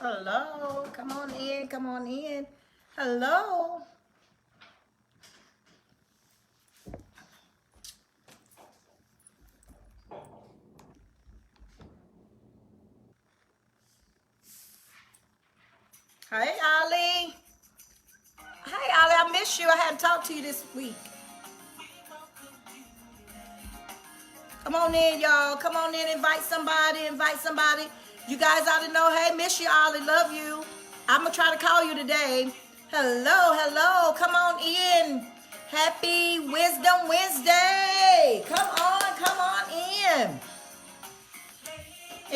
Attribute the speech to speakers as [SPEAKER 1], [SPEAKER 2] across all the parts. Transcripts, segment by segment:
[SPEAKER 1] Hello. Come on in. Come on in. Hello. Hey, Ollie. Hey, Ollie. I missed you. I hadn't talked to you this week. Come on in, y'all. Come on in. Invite somebody. Invite somebody. You guys ought to know, hey, miss you, Ollie. Love you. I'm going to try to call you today. Hello, hello. Come on in. Happy Wisdom Wednesday. Come on in.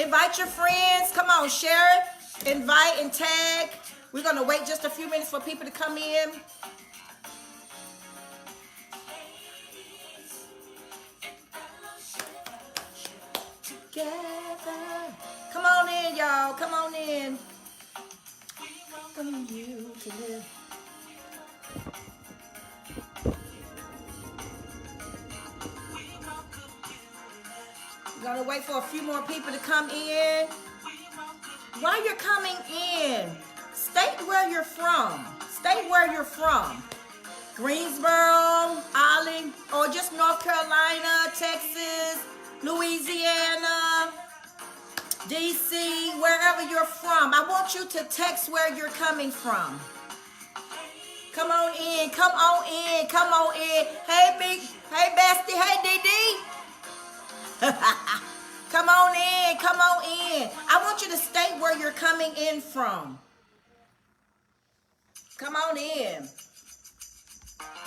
[SPEAKER 1] Invite your friends. Come on, share it. Invite and tag. We're going to wait just a few minutes for people to come in. Together. Come on in, y'all. Come on in. Welcome you to live. We're going to wait for a few more people to come in. While you're coming in, state where you're from. State where you're from. Greensboro, Ollie, or just North Carolina, Texas, Louisiana, DC, wherever you're from. I want you to text where you're coming from. Come on in, come on in, come on in. Hey, Big, hey, Bestie, hey, DD. Come on in, come on in. I want you to state where you're coming in from. Come on in.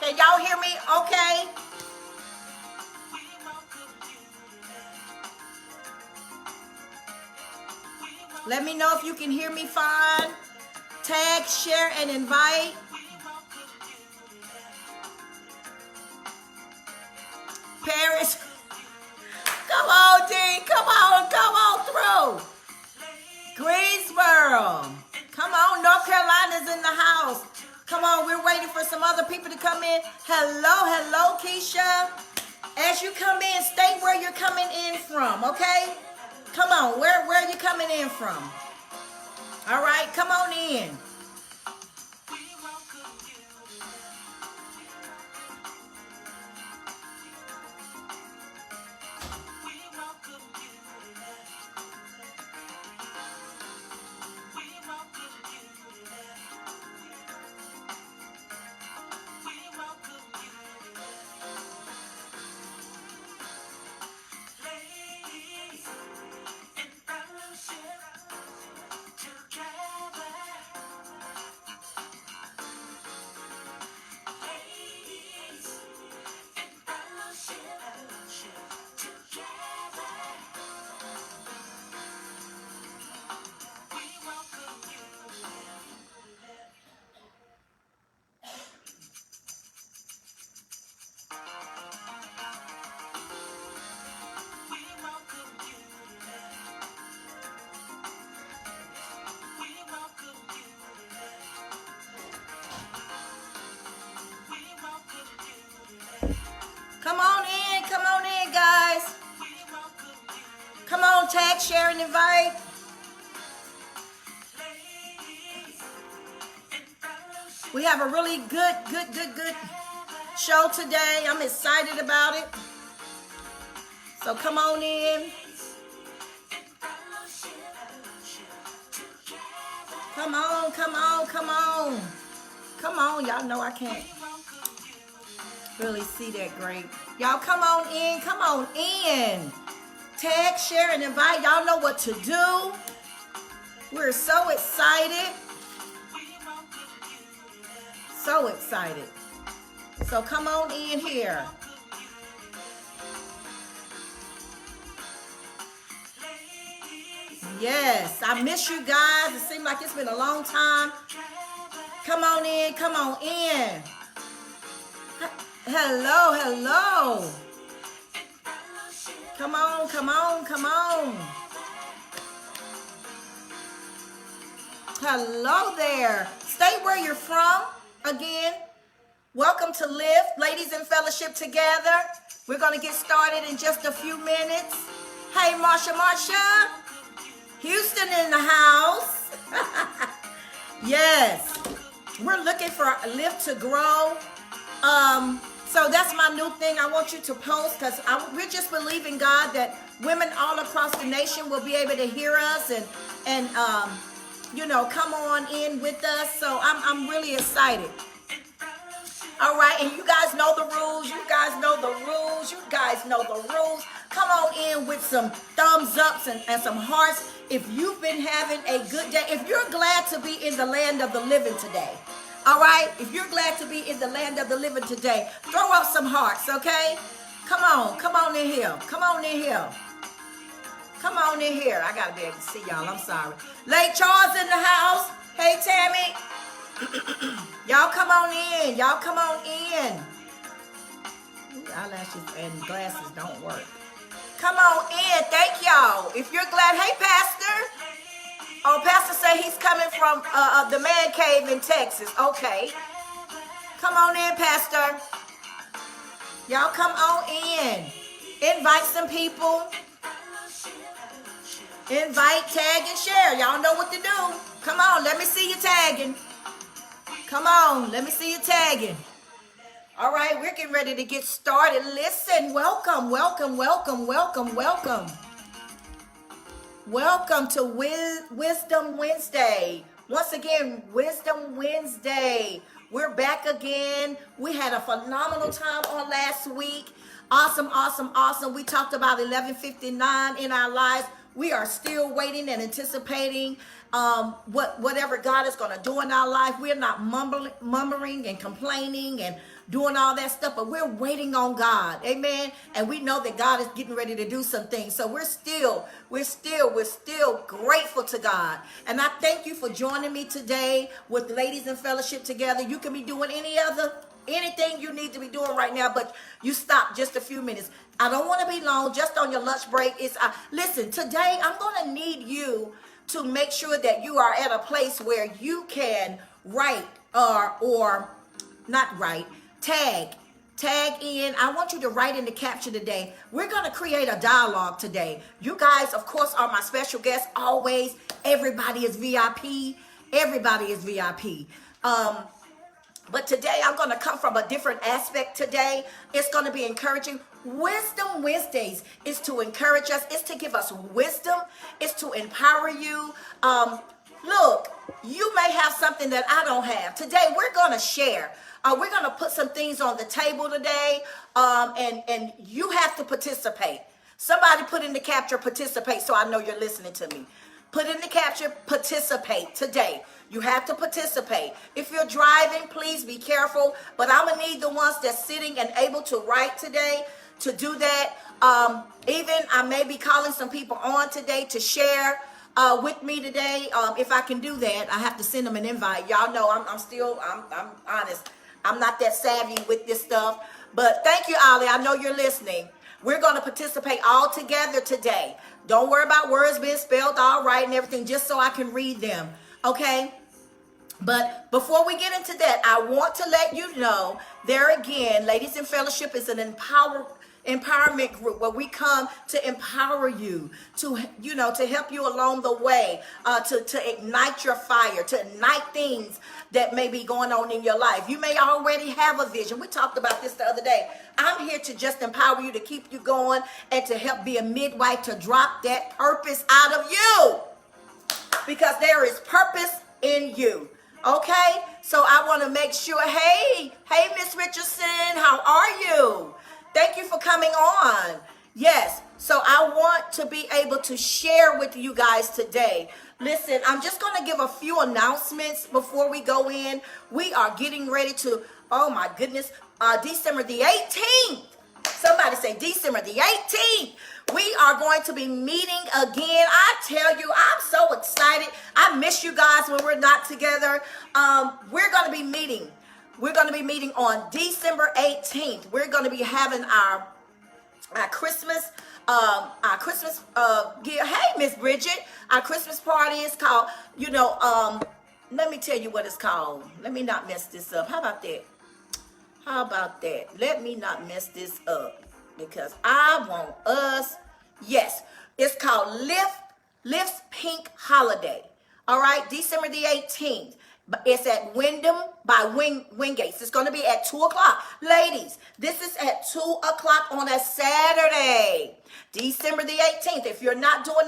[SPEAKER 1] Can y'all hear me okay? Let me know if you can hear me fine. Tag, share, and invite. Paris. Come on, D. Come on through. Greensboro. Come on, North Carolina's in the house. Come on, we're waiting for some other people to come in. Hello, Keisha. As you come in, state where you're coming in from, okay? Come on, where are you coming in from? All right, come on in. Come on in, guys. Come on, tag, share, and invite. We have a really good show today. I'm excited about it. So come on in. Come on. Come on, y'all know I can't really see that great. Y'all come on in. Tag, share, and invite. Y'all know what to do. We're so excited. So excited. So come on in here. Yes, I miss you guys. It seems like it's been a long time. Come on in. Hello. Come on. Hello there. Stay where you're from. Again, welcome to Lift, Ladies in Fellowship Together. We're going to get started in just a few minutes. Hey, Marsha. Houston in the house. Yes. We're looking for Live to Grow. So that's my new thing I want you to post, because we're just believing God that women all across the nation will be able to hear us and come on in with us. So I'm really excited. All right, and you guys know the rules. You guys know the rules. You guys know the rules. Come on in with some thumbs ups and some hearts if you've been having a good day. If you're glad to be in the land of the living today. All right, if you're glad to be in the land of the living today, throw up some hearts, okay? Come on in here. Come on in here. Come on in here. I gotta be able to see y'all. I'm sorry. Lake Charles in the house. Hey, Tammy. Y'all come on in. Y'all come on in. Ooh, eyelashes and glasses don't work. Come on in. Thank y'all. If you're glad, hey, Pastor. Oh, Pastor say he's coming from the man cave in Texas. Okay. Come on in, Pastor. Y'all come on in. Invite some people. Invite, tag, and share. Y'all know what to do. Come on, let me see you tagging. Come on, let me see you tagging. All right, we're getting ready to get started. Listen, welcome. Welcome to Wisdom Wednesday. Once again, Wisdom Wednesday. We're back again. We had a phenomenal time on last week. Awesome. We talked about 11:59 in our lives. We are still waiting and anticipating whatever God is going to do in our life. We're not murmuring and complaining and doing all that stuff, but we're waiting on God. Amen. And we know that God is getting ready to do some things. So we're still grateful to God. And I thank you for joining me today with Ladies in Fellowship Together. You can be doing anything you need to be doing right now, but you stop just a few minutes. I don't want to be long, just on your lunch break. Listen, today I'm going to need you to make sure that you are at a place where you can write or not write, tag in. I want you to write in the caption today. We're going to create a dialogue today. You guys, of course, are my special guests always. Everybody is VIP. But today I'm going to come from a different aspect today. It's going to be encouraging. Wisdom Wednesdays is to encourage us. It's to give us wisdom. It's to empower you. Look, you may have something that I don't have. Today we're going to share. We're going to put some things on the table today, and you have to participate. Somebody put in the capture, participate, so I know you're listening to me. Put in the capture, participate today. You have to participate. If you're driving, please be careful. But I'm going to need the ones that's sitting and able to write today to do that. Even I may be calling some people on today to share with me today. If I can do that, I have to send them an invite. Y'all know I'm honest. I'm not that savvy with this stuff. But thank you, Ali. I know you're listening. We're going to participate all together today. Don't worry about words being spelled all right and everything, just so I can read them. Okay? But before we get into that, I want to let you know, there again, Ladies in Fellowship is an empowerment group where we come to empower you, to help you along the way, to ignite your fire, to ignite things that may be going on in your life. You may already have a vision. We talked about this the other day. I'm here to just empower you, to keep you going, and to help be a midwife to drop that purpose out of you, because there is purpose in you. Okay, so I want to make sure. Hey, Miss Richardson, how are you? Thank you for coming on. Yes, so I want to be able to share with you guys today. Listen, I'm just going to give a few announcements before we go in. We are getting ready to, oh my goodness, December the 18th. Somebody say December the 18th. We are going to be meeting again. I tell you, I'm so excited. I miss you guys when we're not together. We're going to be meeting. We're going to be meeting on December 18th. We're going to be having our Christmas gear. Hey, Miss Bridget, our Christmas party is called, let me tell you what it's called. Let me not mess this up. How about that? Let me not mess this up, because I want us. Yes, it's called Lift's Pink Holiday. All right, December the 18th. It's at Wyndham by Wingates. It's going to be at 2 o'clock. Ladies, this is at 2 o'clock on a Saturday, December the 18th. If you're not doing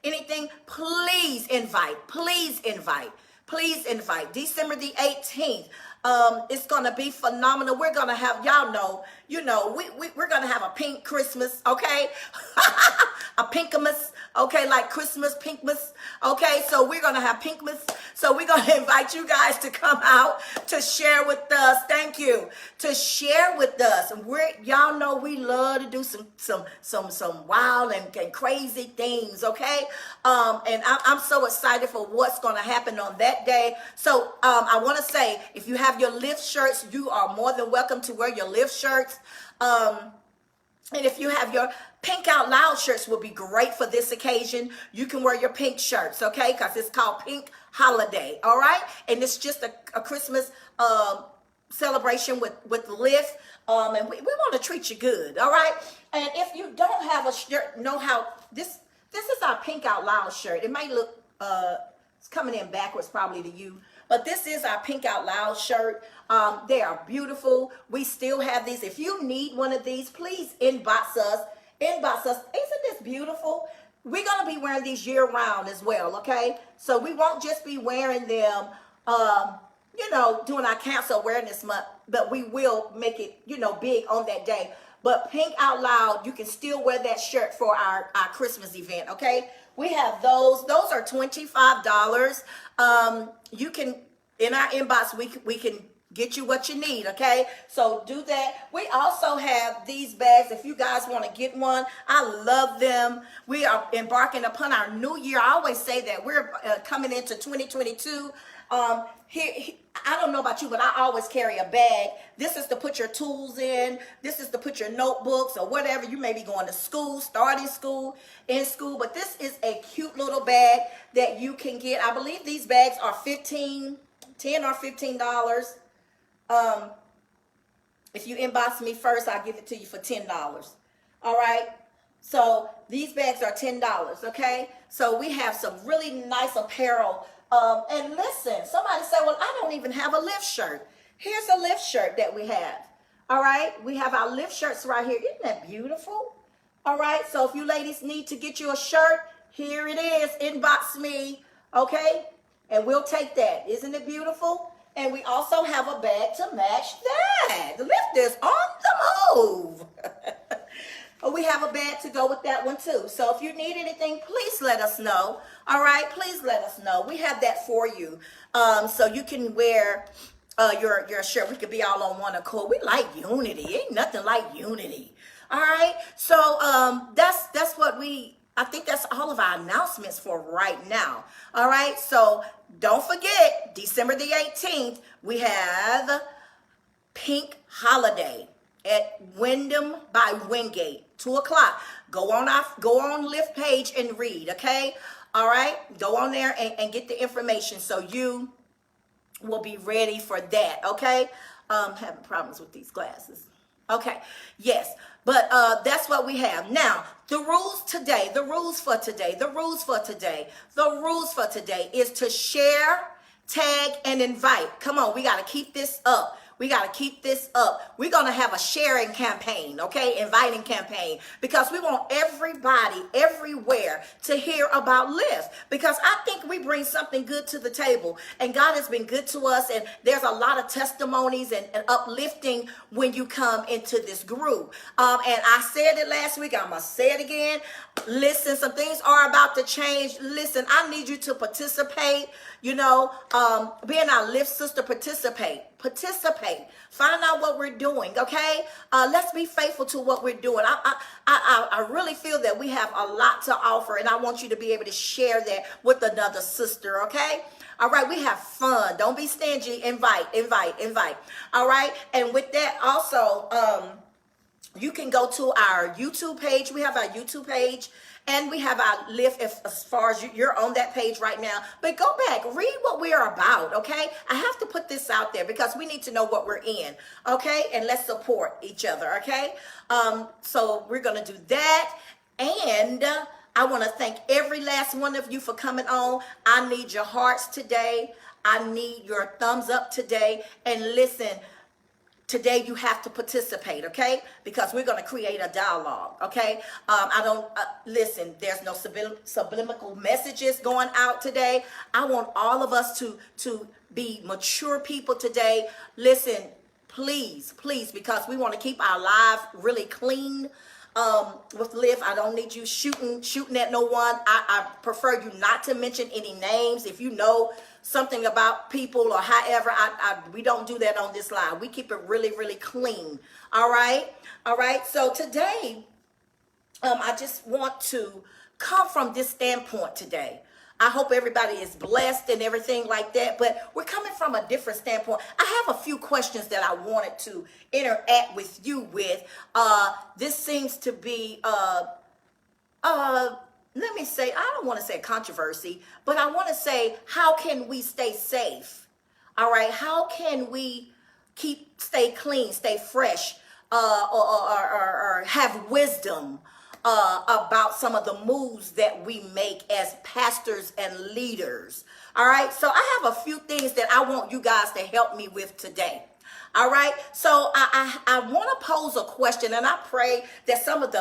[SPEAKER 1] anything, please invite. Please invite. Please invite. December the 18th. It's going to be phenomenal. We're going to have, y'all know, we're going to have a pink Christmas, okay? A Pinkmas, okay, like Christmas, Pinkmas, okay? So we're going to have Pinkmas. So we're going to invite you guys to come out to share with us. Thank you. To share with us. And y'all know we love to do some wild and crazy things, okay? And I'm so excited for what's going to happen on that day. So I want to say, if you have your Lift shirts, you are more than welcome to wear your Lift shirts. And if you have your Pink Out Loud shirts, will be great for this occasion. You can wear your pink shirts, okay? Because it's called Pink Holiday, all right? And it's just a Christmas celebration with Lift. And we want to treat you good, all right? And if you don't have a shirt, know how this is our Pink Out Loud shirt. It might look it's coming in backwards probably to you, but this is our Pink Out Loud shirt. They are beautiful. We still have these. If you need one of these, please inbox us. Inbox us. Isn't this beautiful? We're going to be wearing these year round as well, okay? So we won't just be wearing them, during our Cancer Awareness Month, but we will make it, big on that day. But Pink Out Loud, you can still wear that shirt for our Christmas event, okay? We have those. Those are $25. You can, in our inbox, we can get you what you need, okay? So do that. We also have these bags. If you guys want to get one, I love them. We are embarking upon our new year. I always say that we're coming into 2022. I don't know about you, but I always carry a bag. This is to put your tools in. This is to put your notebooks or whatever. You may be going to school, starting school, in school. But this is a cute little bag that you can get. I believe these bags are $10 or $15. If you inbox me first, I'll give it to you for $10. All right. So these bags are $10. Okay. So we have some really nice apparel. And listen, somebody said, well, I don't even have a Lift shirt. Here's a Lift shirt that we have. All right. We have our Lift shirts right here. Isn't that beautiful? All right. So if you ladies need to get you a shirt, here it is. Inbox me. Okay. And we'll take that. Isn't it beautiful? And we also have a bag to match that. The Lift is on the move. We have a bag to go with that one too. So if you need anything, please let us know. All right, please let us know. We have that for you. So you can wear your shirt. We could be all on one accord. We like unity. Ain't nothing like unity. All right. So that's what I think that's all of our announcements for right now. All right. So don't forget, December the 18th, we have Pink Holiday at Wyndham by Wingate, 2 o'clock. Go on Lift page and read, okay? All right? Go on there and get the information so you will be ready for that, okay? Having problems with these glasses. Okay, yes, but that's what we have. Now, the rules for today is to share, tag, and invite. Come on, we got to keep this up. We're going to have a sharing campaign, okay? Inviting campaign, because we want everybody everywhere to hear about Lift, because I think we bring something good to the table, and God has been good to us, and there's a lot of testimonies and uplifting when you come into this group. And I said it last week. I'm going to say it again. Listen, some things are about to change. Listen, I need you to participate. Being our Lift sister, participate. Find out what we're doing, okay? Let's be faithful to what we're doing. I really feel that we have a lot to offer, and I want you to be able to share that with another sister, okay? All right, we have fun. Don't be stingy. Invite. All right, and with that also, you can go to our YouTube page. We have our YouTube page. And we have our Lift as far as you're on that page right now. But go back, read what we are about, okay? I have to put this out there because we need to know what we're in, okay? And let's support each other, okay? So we're going to do that. And I want to thank every lady last one of you for coming on. I need your hearts today. I need your thumbs up today. And listen, today you have to participate, okay? Because we're going to create a dialogue, okay? I don't, listen, there's no subliminal messages going out today. I want all of us to be mature people today. Listen, please, because we want to keep our lives really clean. With Liv, I don't need you shooting at no one. I prefer you not to mention any names. If you know something about people or however, we don't do that on this line. We keep it really, really clean. All right. So today, I just want to come from this standpoint today. I hope everybody is blessed and everything like that, but we're coming from a different standpoint. I have a few questions that I wanted to interact with you with. This seems to be, let me say, I don't want to say controversy, but I want to say, how can we stay safe? All right. How can we stay clean, stay fresh, or have wisdom about some of the moves that we make as pastors and leaders? All right. So I have a few things that I want you guys to help me with today. All right. So I want to pose a question, and I pray that some of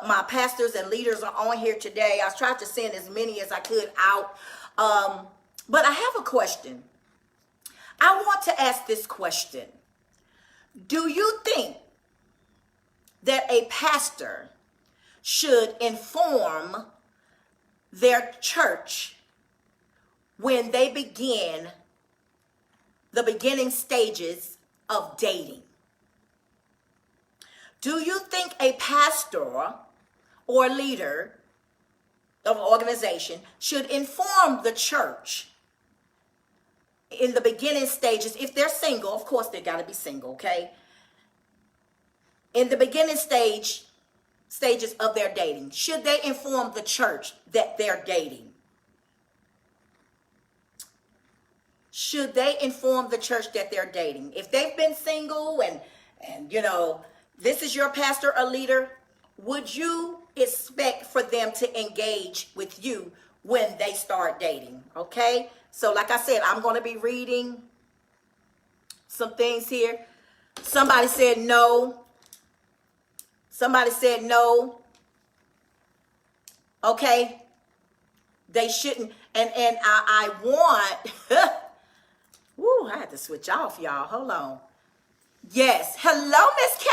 [SPEAKER 1] my pastors and leaders are on here today. I tried to send as many as I could out. But I have a question. I want to ask this question. Do you think that a pastor should inform their church when they begin the beginning stages of dating? Do you think a pastor or leader of an organization should inform the church in the beginning stages? If they're single, of course they got to be single, okay? In the beginning stages of their dating, should they inform the church that they're dating? Should they inform the church that they're dating? If they've been single and you know, this is your pastor or leader, would you expect for them to engage with you when they start dating? Okay? So like I said, I'm going to be reading some things here. Somebody said no. Somebody said no. Okay. They shouldn't. And I want, woo, I had to switch off, y'all. Hold on. Yes. Hello, Miss K.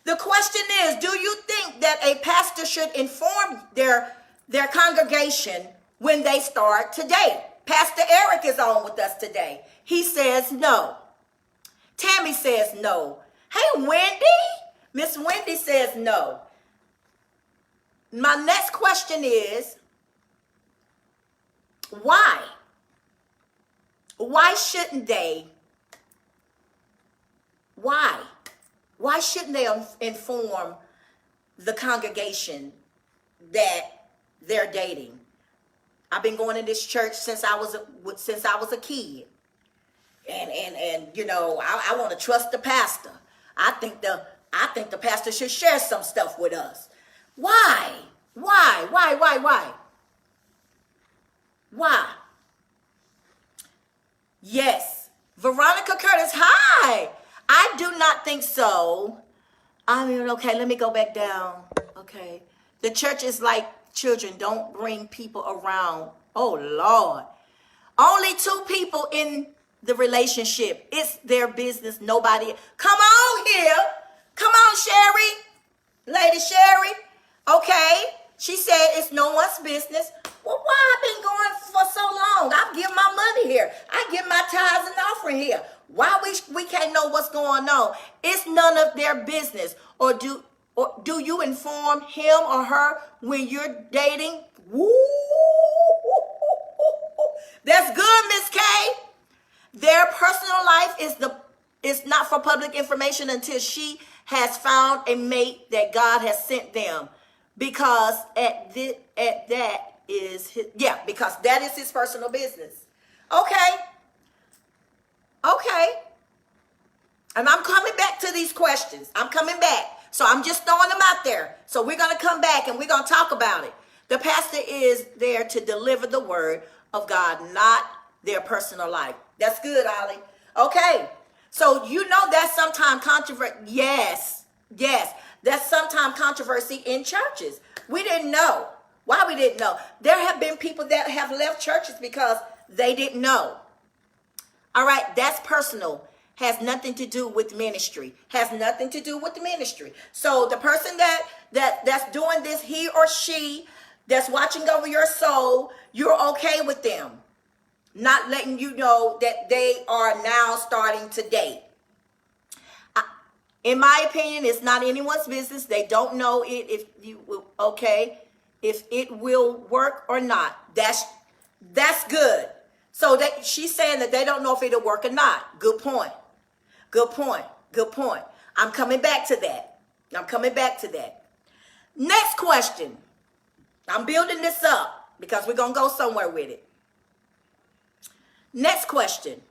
[SPEAKER 1] The question is, do you think that a pastor should inform their congregation when they start to date? Pastor Eric is on with us today. He says no. Tammy says no. Hey, Wendy. Miss Wendy says no. My next question is, why? Why shouldn't they? Why? Why shouldn't they inform the congregation that they're dating? I've been going to this church since I was a kid, and you know, I want to trust the pastor. I think the pastor should share some stuff with us. Why? Yes, Veronica Curtis. Hi. I do not think so. I mean, okay, let me go back down. Okay. The church is like children. Don't bring people around. Oh, Lord. Only 2 people in the relationship. It's their business. Nobody. Come on here. Come on, Sherry. Lady Sherry. Okay. She said it's no one's business. Well, why I've been going for so long? I've given my money here. I give my tithes and offering here. Why we can't know what's going on? It's none of their business. Or do you inform him or her when you're dating? Woo! That's good, Miss K. Their personal life is not for public information until she has found a mate that God has sent them. Because that is his personal business. Okay. And I'm coming back to these questions. I'm coming back. So I'm just throwing them out there. So we're going to come back and we're going to talk about it. The pastor is there to deliver the word of God, not their personal life. That's good, Ollie. Okay. So you know that's sometimes controversy. Yes. That's sometimes controversy in churches. We didn't know. Why we didn't know? There have been people that have left churches because they didn't know. All right, that's personal. Has nothing to do with ministry. Has nothing to do with the ministry. So the person that's doing this, he or she, that's watching over your soul, you're okay with them not letting you know that they are now starting to date. In my opinion, it's not anyone's business. They don't know it if you will, okay, if it will work or not. That's good. So that she's saying that they don't know if it'll work or not. Good point. I'm coming back to that. Next question. I'm building this up because we're going to go somewhere with it. Next question.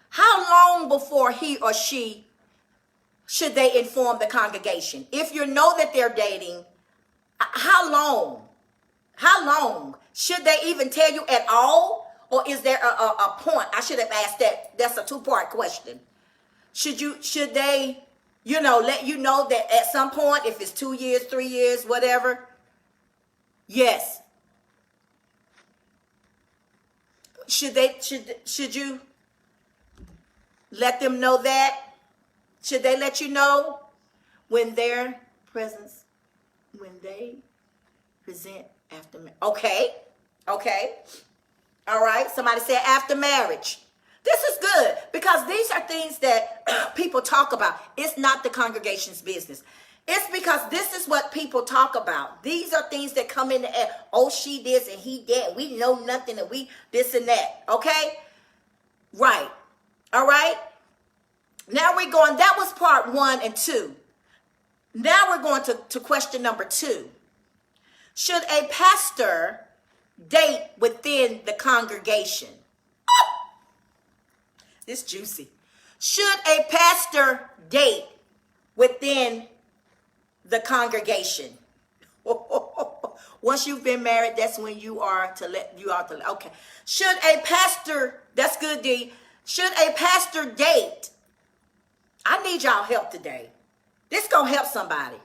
[SPEAKER 1] How long before he or she should they inform the congregation? If you know that they're dating, how long? Should they even tell you at all? Or is there a point? I should have asked that. That's a two-part question. Should they, let you know that at some point, if it's 2 years, 3 years, whatever? Yes. Should you let them know that? Should they let you know when they present after marriage? Okay. All right. Somebody said after marriage. This is good because these are things that people talk about. It's not the congregation's business. It's because this is what people talk about. These are things that come in the air. Oh, she this and he that. We know nothing and we this and that. Okay? Right. All right? Now we're going, that was part 1 and 2. Now we're going to question number 2. Should a pastor date within the congregation? This juicy. Should a pastor date within the congregation? Once you've been married, that's when you are to let. Okay. Should a pastor, that's good, D. Should a pastor date? I need y'all help today. This gonna help somebody.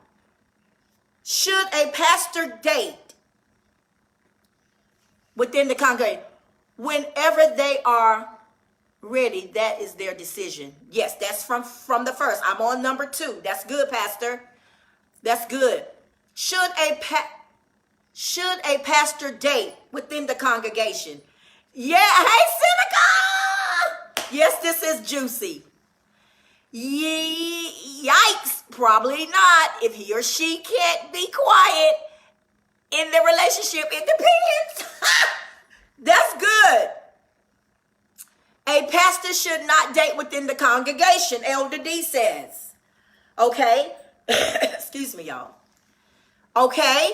[SPEAKER 1] Should a pastor date within the congregation? Whenever they are ready, that is their decision. Yes, that's from the first. I'm on number 2. That's good, Pastor. That's good. Should a pastor date within the congregation? Yeah, hey, Seneca! Yes, this is juicy. Yikes, probably not. If he or she can't be quiet in the relationship, it depends. That's good. A pastor should not date within the congregation, Elder D says. Okay. Excuse me, y'all. Okay.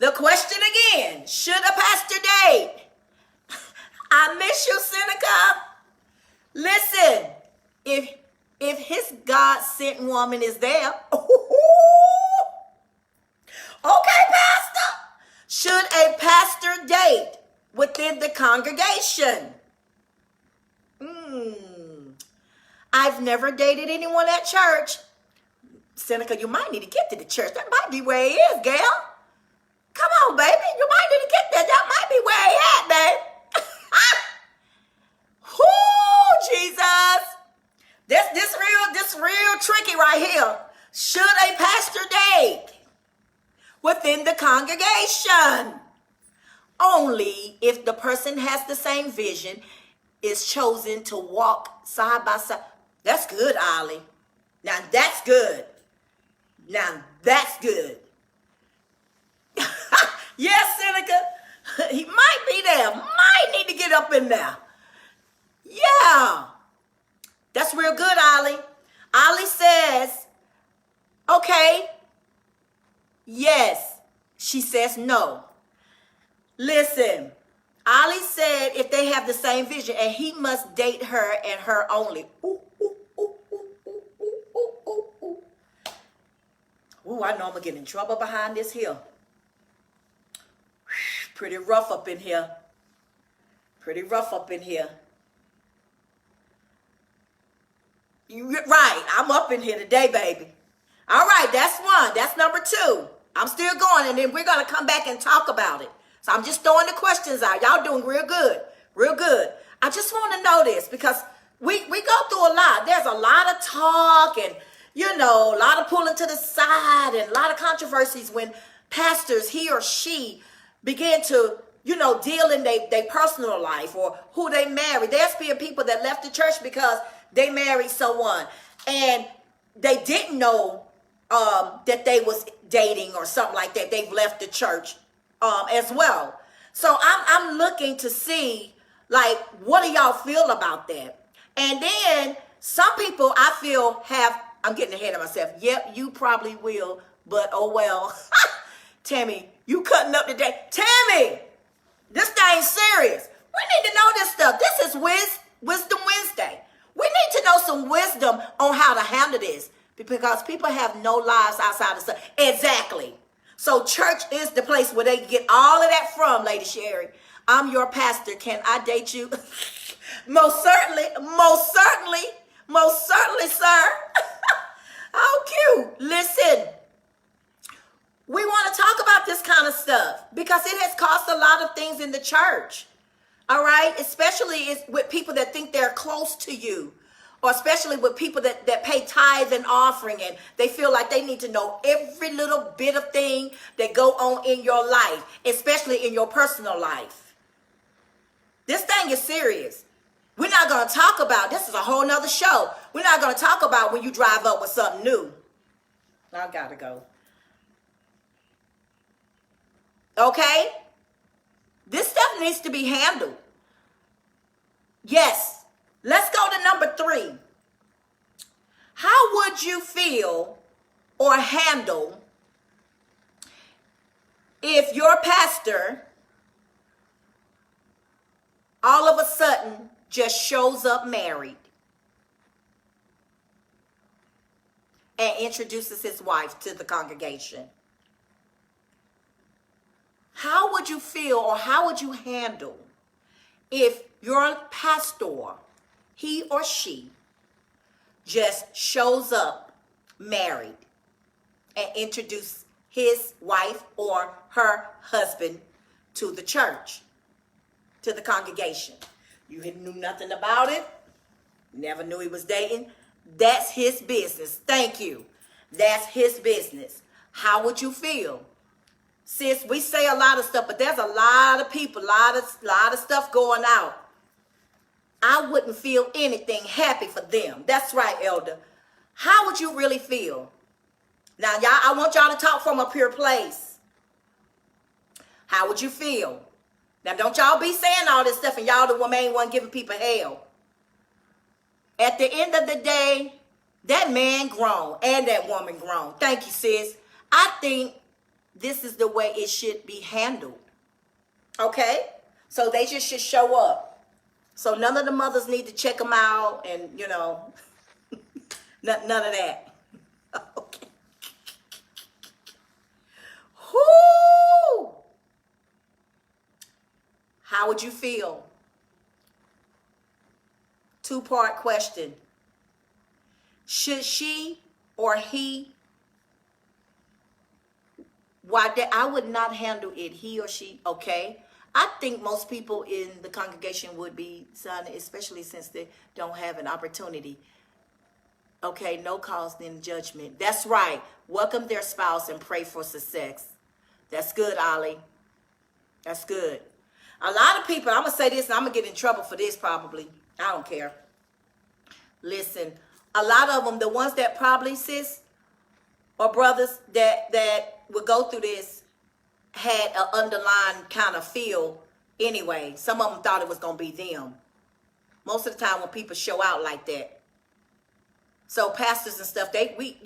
[SPEAKER 1] The question again, should a pastor date? I miss you, Seneca. Listen, if his God-sent woman is there, okay, pastor. Should a pastor date within the congregation? I've never dated anyone at church. Seneca, you might need to get to the church. That might be where he is, gal. Come on, baby. You might need to get there. That might be where he at, babe. Whoo, Jesus. This real tricky right here. Should a pastor date within the congregation? Only if the person has the same vision, is chosen to walk side by side. That's good, Ollie. Now that's good. Yes, Seneca. He might be there. Might need to get up in there. Yeah. That's real good, Ollie. Ollie says, okay. Yes. She says no. Listen, Ollie said if they have the same vision, and he must date her and her only. Ooh, ooh, ooh, ooh, ooh, ooh, ooh. Ooh, I know I'm gonna get in trouble behind this here. Pretty rough up in here. Pretty rough up in here. Right, I'm up in here today, baby. All right, that's one. That's number two. I'm still going, and then we're going to come back and talk about it. So I'm just throwing the questions out. Y'all doing real good. Real good. I just want to know this because we go through a lot. There's a lot of talk and, you know, a lot of pulling to the side and a lot of controversies when pastors, he or she, begin to, you know, deal in their personal life or who they marry. There's been people that left the church because they married someone and they didn't know that they was dating or something like that. They've left the church as well. So I'm looking to see, like, what do y'all feel about that? And then some people I feel I'm getting ahead of myself. Yep, you probably will, but oh well. Tammy, you cutting up today. Tammy, this thing's serious. We need to know this stuff. This is Wisdom Wednesday. We need to know some wisdom on how to handle this because people have no lives outside of stuff. Exactly. So church is the place where they get all of that from, Lady Sherry. I'm your pastor. Can I date you? Most certainly, sir. How cute. Listen, we want to talk about this kind of stuff because it has cost a lot of things in the church. All right, especially with people that think they're close to you, or especially with people that pay tithe and offering, and they feel like they need to know every little bit of thing that go on in your life, especially in your personal life. This thing is serious. We're not going to talk about, this is a whole nother show. We're not going to talk about when you drive up with something new. I got to go. Okay? This stuff needs to be handled. Yes. Let's go to number 3. How would you feel or handle if your pastor all of a sudden just shows up married and introduces his wife to the congregation? How would you feel or how would you handle if your pastor, he or she, just shows up married and introduces his wife or her husband to the church, to the congregation? You knew nothing about it, never knew he was dating. That's his business. Thank you. That's his business. How would you feel? Sis, we say a lot of stuff, but there's a lot of people, lot of stuff going out. I wouldn't feel anything happy for them. That's right, Elder. How would you really feel? Now, y'all, I want y'all to talk from a pure place. How would you feel? Now, don't y'all be saying all this stuff and y'all the main one giving people hell. At the end of the day, that man grown and that woman grown. Thank you, sis. I think this is the way it should be handled. Okay? So they just should show up. So none of the mothers need to check them out and, you know, none of that. Okay. Whoo! How would you feel? 2-part question. Should she or he, I would not handle it, he or she, okay? I think most people in the congregation would be silent, especially since they don't have an opportunity. Okay, no cause, then judgment. That's right. Welcome their spouse and pray for success. That's good, Ollie. That's good. A lot of people, I'm going to say this, and I'm going to get in trouble for this probably. I don't care. Listen, a lot of them, the ones that probably, sis, or brothers that would go through this, had an underlying kind of feel anyway. Some of them thought it was going to be them. Most of the time when people show out like that. So pastors and stuff, we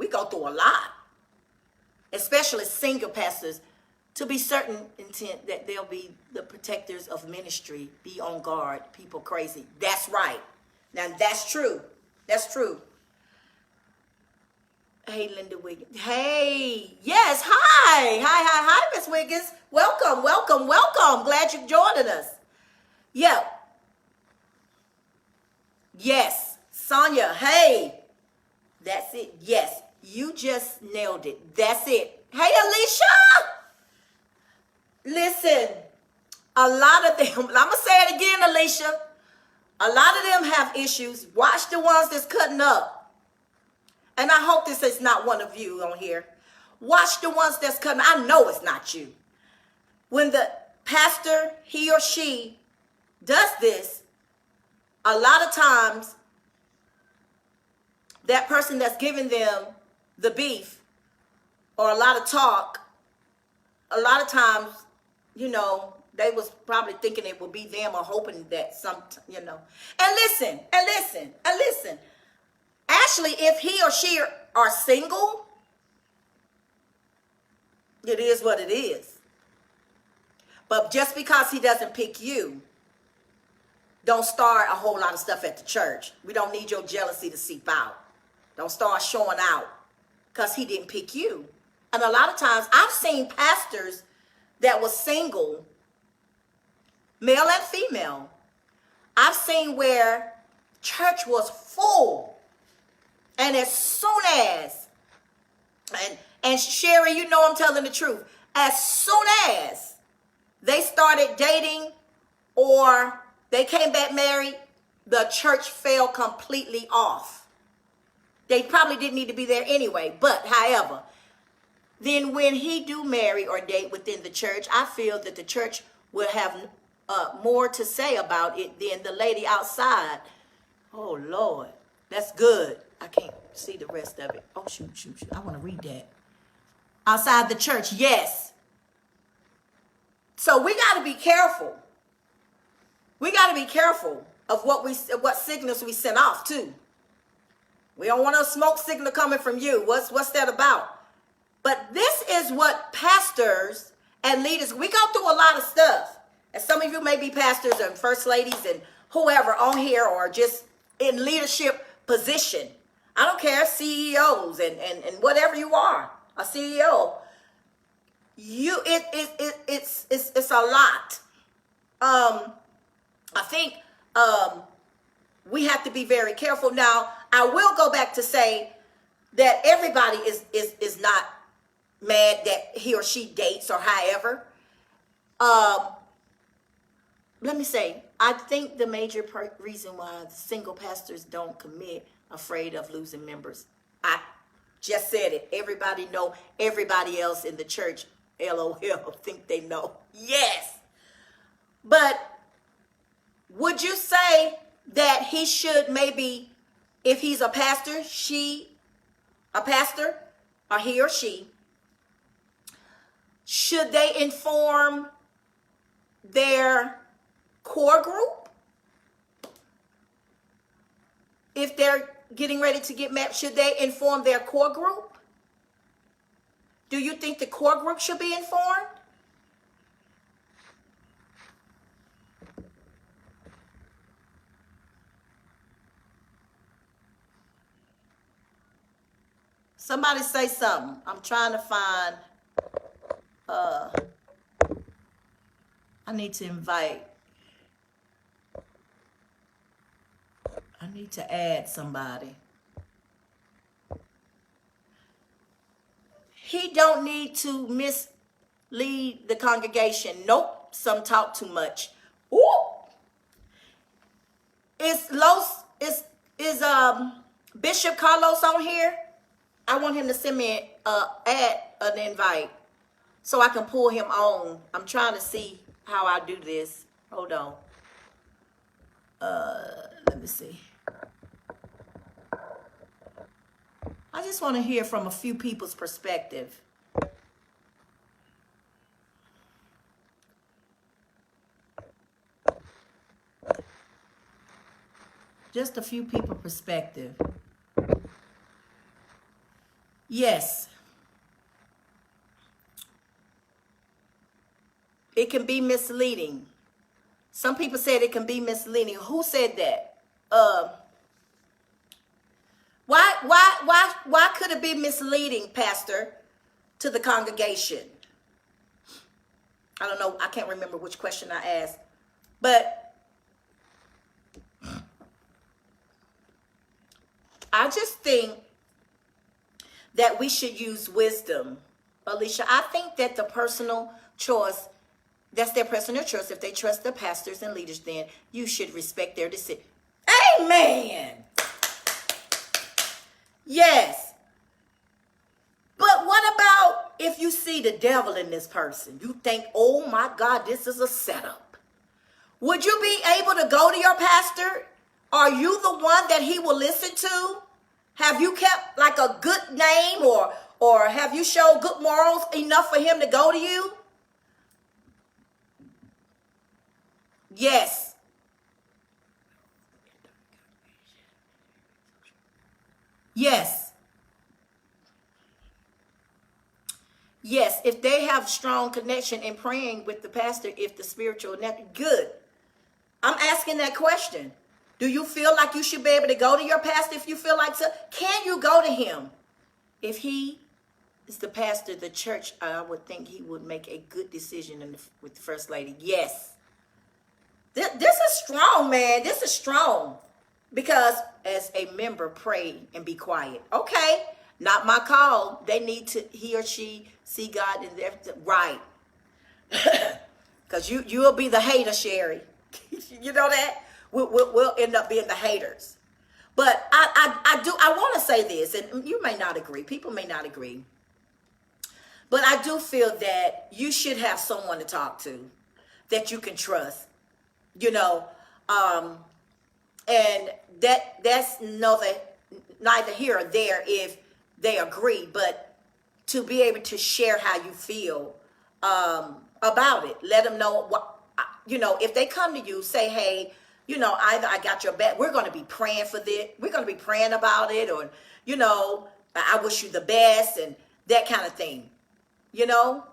[SPEAKER 1] go through a lot. Especially single pastors, to be certain intent that they'll be the protectors of ministry, be on guard, people crazy. That's right. Now that's true. That's true. Hey, Linda Wiggins. Hey, yes, hi, Miss Wiggins. Welcome, welcome, welcome. Glad you joined us. Yeah, yes, Sonia. Hey, that's it. Yes, you just nailed it. That's it. Hey, Alicia. Listen, a lot of them. I'm gonna say it again, Alicia. A lot of them have issues. Watch the ones that's cutting up. And I hope this is not one of you on here. Watch the ones that's cutting. I know it's not you. When the pastor, he or she, does this, a lot of times that person that's giving them the beef or a lot of talk, a lot of times, you know, they was probably thinking it would be them or hoping that some, you know. And listen. Actually, if he or she are single, it is what it is. But just because he doesn't pick you, don't start a whole lot of stuff at the church. We don't need your jealousy to seep out. Don't start showing out because he didn't pick you. And a lot of times I've seen pastors that was single, male and female. I've seen where church was full. And as soon as, and Sherry, you know I'm telling the truth, as soon as they started dating or they came back married, the church fell completely off. They probably didn't need to be there anyway. But however, then when he do marry or date within the church, I feel that the church will have more to say about it than the lady outside. Oh, Lord. That's good. I can't see the rest of it. Oh, shoot. I want to read that. Outside the church, yes. So we got to be careful. We got to be careful of what signals we send off too. We don't want a smoke signal coming from you. What's that about? But this is what pastors and leaders, we go through a lot of stuff. And some of you may be pastors and first ladies and whoever on here or just in leadership position. I don't care, CEOs and whatever you are, a CEO. It's a lot. I think we have to be very careful. Now, I will go back to say that everybody is not mad that he or she dates or however. Let me say, I think the major reason why the single pastors don't commit, afraid of losing members. I just said it. Everybody know, everybody else in the church, LOL, think they know. Yes. But would you say that he should maybe, if he's a pastor, or he or she, should they inform their core group? If they're getting ready to get married, should they inform their core group? Do you think the core group should be informed? Somebody say something. I'm trying to find, I need to invite. I need to add somebody. He don't need to mislead the congregation. Nope, some talk too much. Ooh. Is Bishop Carlos on here? I want him to send me an invite so I can pull him on. I'm trying to see how I do this. Hold on. Let me see. I just want to hear from a few people's perspective. Just a few people's perspective. Yes. It can be misleading. Some people said it can be misleading. Who said that? Why could it be misleading, Pastor, to the congregation? I don't know. I can't remember which question I asked, but I just think that we should use wisdom. Alicia, I think that the personal choice, that's their personal choice. If they trust the pastors and leaders, then you should respect their decision. Amen. Yes. But what about if you see the devil in this person? You think, oh my God, this is a setup. Would you be able to go to your pastor? Are you the one that he will listen to? Have you kept like a good name, or have you showed good morals enough for him to go to you? Yes. Yes. Yes. If they have strong connection in praying with the pastor, if the spiritual net, good. I'm asking that question. Do you feel like you should be able to go to your pastor if you feel like so? Can you go to him? If he is the pastor of the church, I would think he would make a good decision with the first lady. Yes. This is strong, man. This is strong. Because as a member, pray and be quiet. Okay, not my call. They need to, he or she, see God in their, right. Because you'll be the hater, Sherry. You know that? We'll end up being the haters. But I want to say this, and you may not agree. People may not agree. But I do feel that you should have someone to talk to that you can trust, you know, and that's neither here or there if they agree, but to be able to share how you feel about it. Let them know what, you know, if they come to you, say, hey, you know, either I got your back, we're going to be praying for this, we're going to be praying about it, or, you know, I wish you the best, and that kind of thing, you know.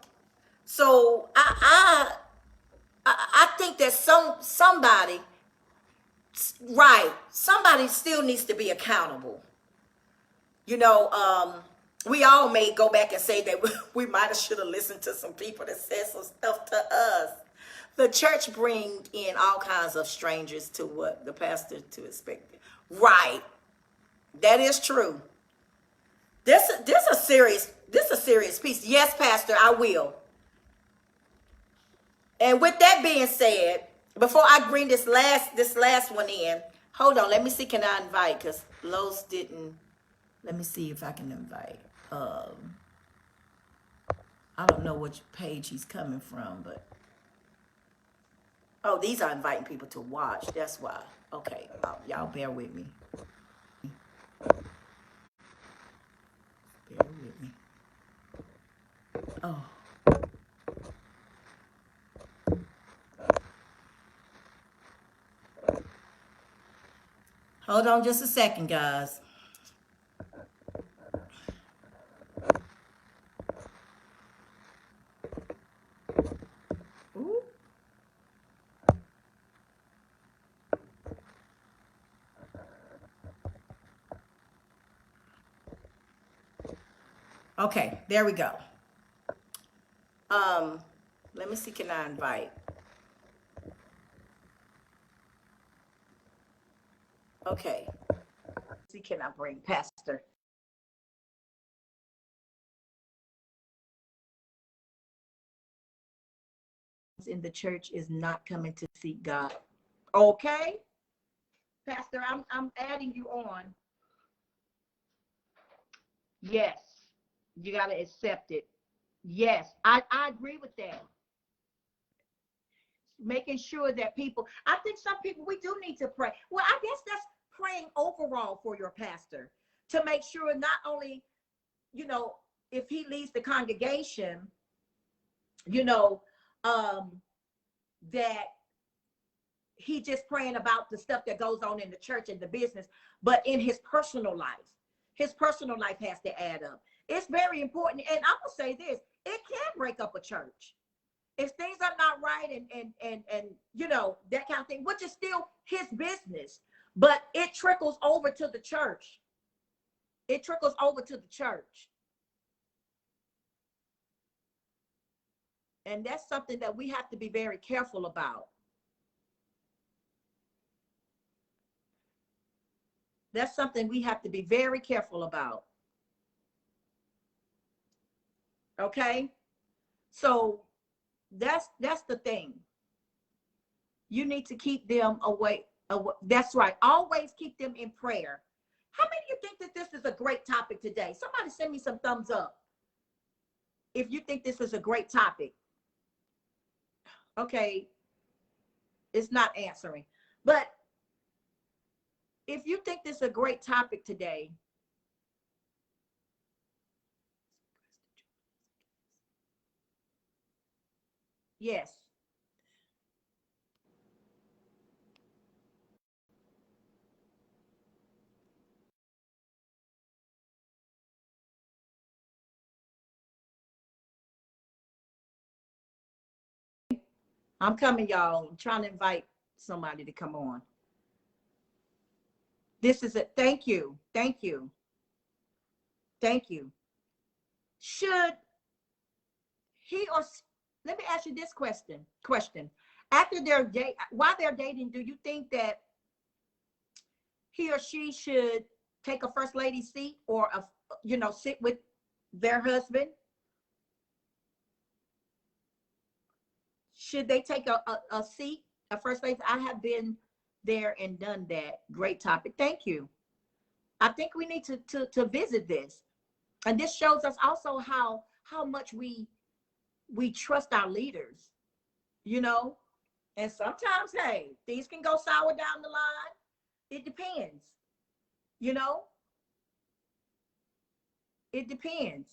[SPEAKER 1] So I think that somebody, right, somebody still needs to be accountable. You know, we all may go back and say that we might have should have listened to some people that said some stuff to us. The church bring in all kinds of strangers to what the pastor to expect. Right. That is true. This a serious piece. Yes, Pastor, I will. And with that being said, before I bring this last one in, hold on, let me see, can I invite? Because Lowe's didn't. Let me see if I can invite. I don't know which page he's coming from, but oh, these are inviting people to watch. That's why. Okay, y'all bear with me. Bear with me. Oh. Hold on just a second, guys. Ooh. Okay, there we go. Let me see, can I invite? Okay. See, can I bring Pastor? In the church is not coming to seek God. Okay, Pastor, I'm adding you on. Yes, you got to accept it. Yes, I agree with that. Making sure that people, I think some people, we do need to pray. Well, I guess that's praying overall for your pastor to make sure not only, you know, if he leads the congregation, you know, that he just praying about the stuff that goes on in the church and the business, but in his personal life has to add up. It's very important. And I will say this, it can break up a church if things are not right, and you know, that kind of thing, which is still his business, but it trickles over to the church. It trickles over to the church. And that's something that we have to be very careful about. That's something we have to be very careful about. Okay? So that's the thing. You need to keep them away. That's right. Always keep them in prayer. How many of you think that this is a great topic today? Somebody send me some thumbs up if you think this is a great topic. Okay, it's not answering. But if you think this is a great topic today, yes. I'm coming, y'all. I'm trying to invite somebody to come on. This is it. Thank you. Thank you. Thank you. Should he or let me ask you this question. After their date, while they're dating, do you think that he or she should take a first lady seat or sit with their husband? Should they take a seat, a first lady? I have been there and done that. Great topic. Thank you. I think we need to visit this. And this shows us also how much we trust our leaders, And sometimes, hey, things can go sour down the line. It depends, you know? It depends.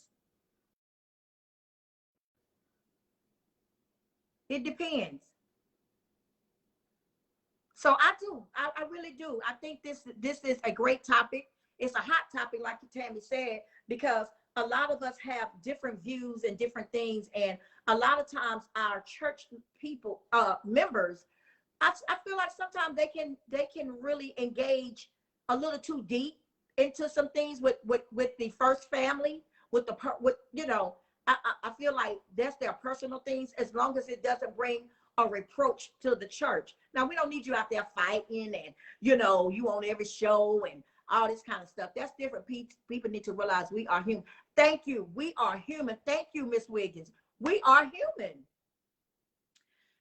[SPEAKER 1] It depends. So I do. I really do. I think this is a great topic. It's a hot topic, like Tammy said, because a lot of us have different views and different things. And a lot of times our church people, members, I feel like sometimes they can really engage a little too deep into some things with the first family, with I feel like that's their personal things, as long as it doesn't bring a reproach to the church. Now, we don't need you out there fighting and you on every show and all this kind of stuff. That's different. People need to realize we are human. Thank you. We are human. Thank you, Miss Wiggins. We are human.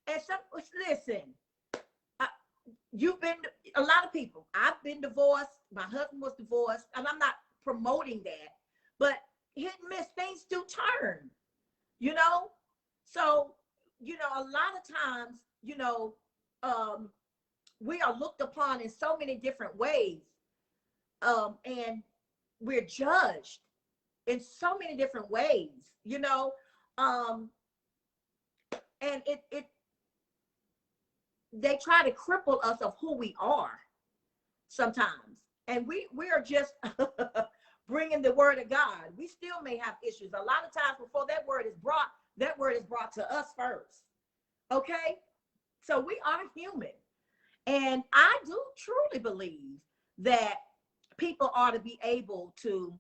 [SPEAKER 1] And listen, you've been, a lot of people, I've been divorced, my husband was divorced, and I'm not promoting that, but hit and miss, things do turn, so a lot of times, we are looked upon in so many different ways, and we're judged in so many different ways, and they try to cripple us of who we are sometimes. And we are just bringing the word of God. We still may have issues. A lot of times before that word is brought to us first. Okay? So we are human. And I do truly believe that people ought to be able to,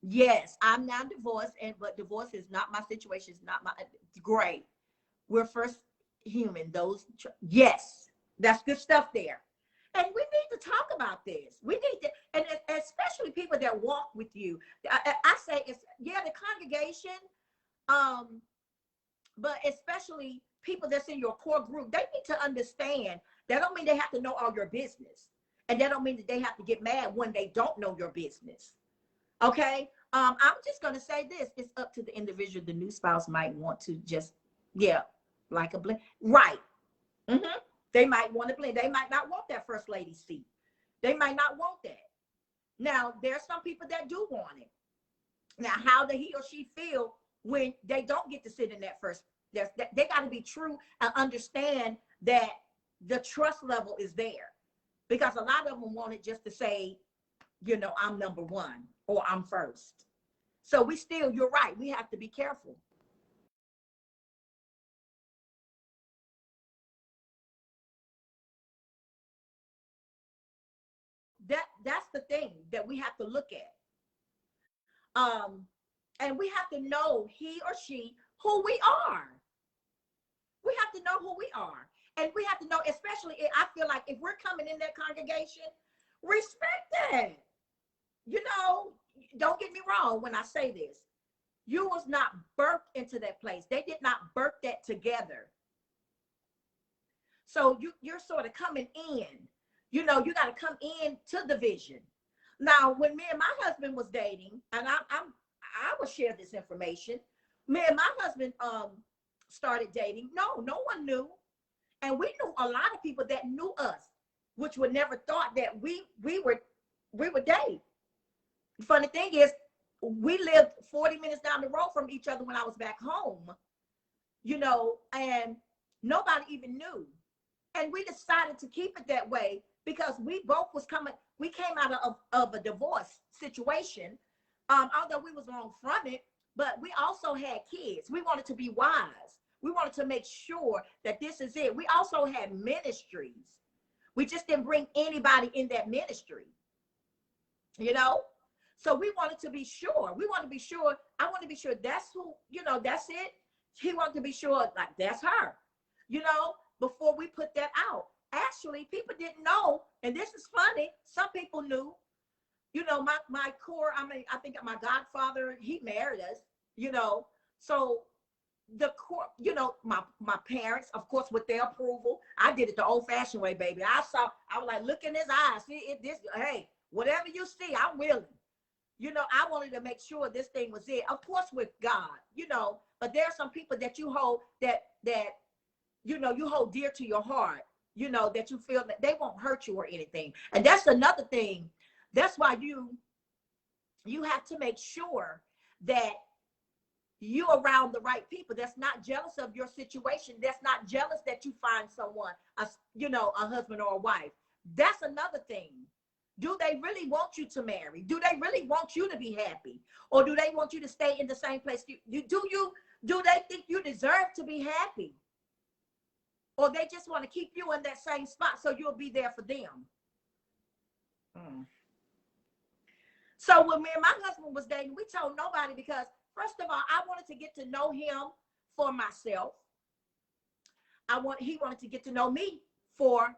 [SPEAKER 1] yes, I'm now divorced, but divorce is not my situation. It's not my, great. We're first human. Yes, that's good stuff there. And we need to talk about this. We need to, and especially people that walk with you. I say it's, yeah, the congregation, but especially people that's in your core group, they need to understand that don't mean they have to know all your business. And that don't mean that they have to get mad when they don't know your business. Okay? I'm just going to say this. It's up to the individual. The new spouse might want to just, like a blend. Right. Mm-hmm. They might want to blend. They might not want that first lady seat. They might not want that. Now, there's some people that do want it. Now, how do he or she feel when they don't get to sit in that first? They got to be true and understand that the trust level is there. Because a lot of them want it just to say, I'm number one or I'm first. So you're right. We have to be careful.
[SPEAKER 2] that's the thing that we have to look at. And we have to know, he or she, who we are. We have to know who we are. And we have to know, especially, I feel like if we're coming in that congregation, respect that. You know, don't get me wrong when I say this. You was not birthed into that place. They did not birth that together. So you're sort of coming in. You know, you got to come in to the vision. Now, when me and my husband was dating, and I will share this information. Me and my husband started dating. No one knew, and we knew a lot of people that knew us, which would never thought that we would date. The funny thing is, we lived 40 minutes down the road from each other when I was back home, you know, and nobody even knew. And we decided to keep it that way because we both we came out of a divorce situation, although we was on from it, but we also had kids. We wanted to be wise. We wanted to make sure that this is it. We also had ministries. We just didn't bring anybody in that ministry, you know? So we wanted to be sure. We want to be sure. I want to be sure that's who, you know, that's it. He wanted to be sure, like, that's her, you know, before we put that out. Actually, people didn't know, and this is funny. Some people knew, you know, my core, I mean, I think my godfather, he married us, you know. So the core, you know, my parents, of course, with their approval, I did it the old-fashioned way, baby. I was like, look in his eyes. See, hey, whatever you see, I'm willing. You know, I wanted to make sure this thing was it. Of course, with God, you know, but there are some people that you hold that you know, you hold dear to your heart, you know, that you feel that they won't hurt you or anything. And that's another thing. That's why you have to make sure that you're around the right people that's not jealous of your situation, that's not jealous that you find someone, you know, a husband or a wife. That's another thing. Do they really want you to marry? Do they really want you to be happy? Or do they want you to stay in the same place? Do they think you deserve to be happy? Or they just want to keep you in that same spot so you'll be there for them? So when me and my husband was dating, we told nobody because, first of all, I wanted to get to know him for myself. He wanted to get to know me for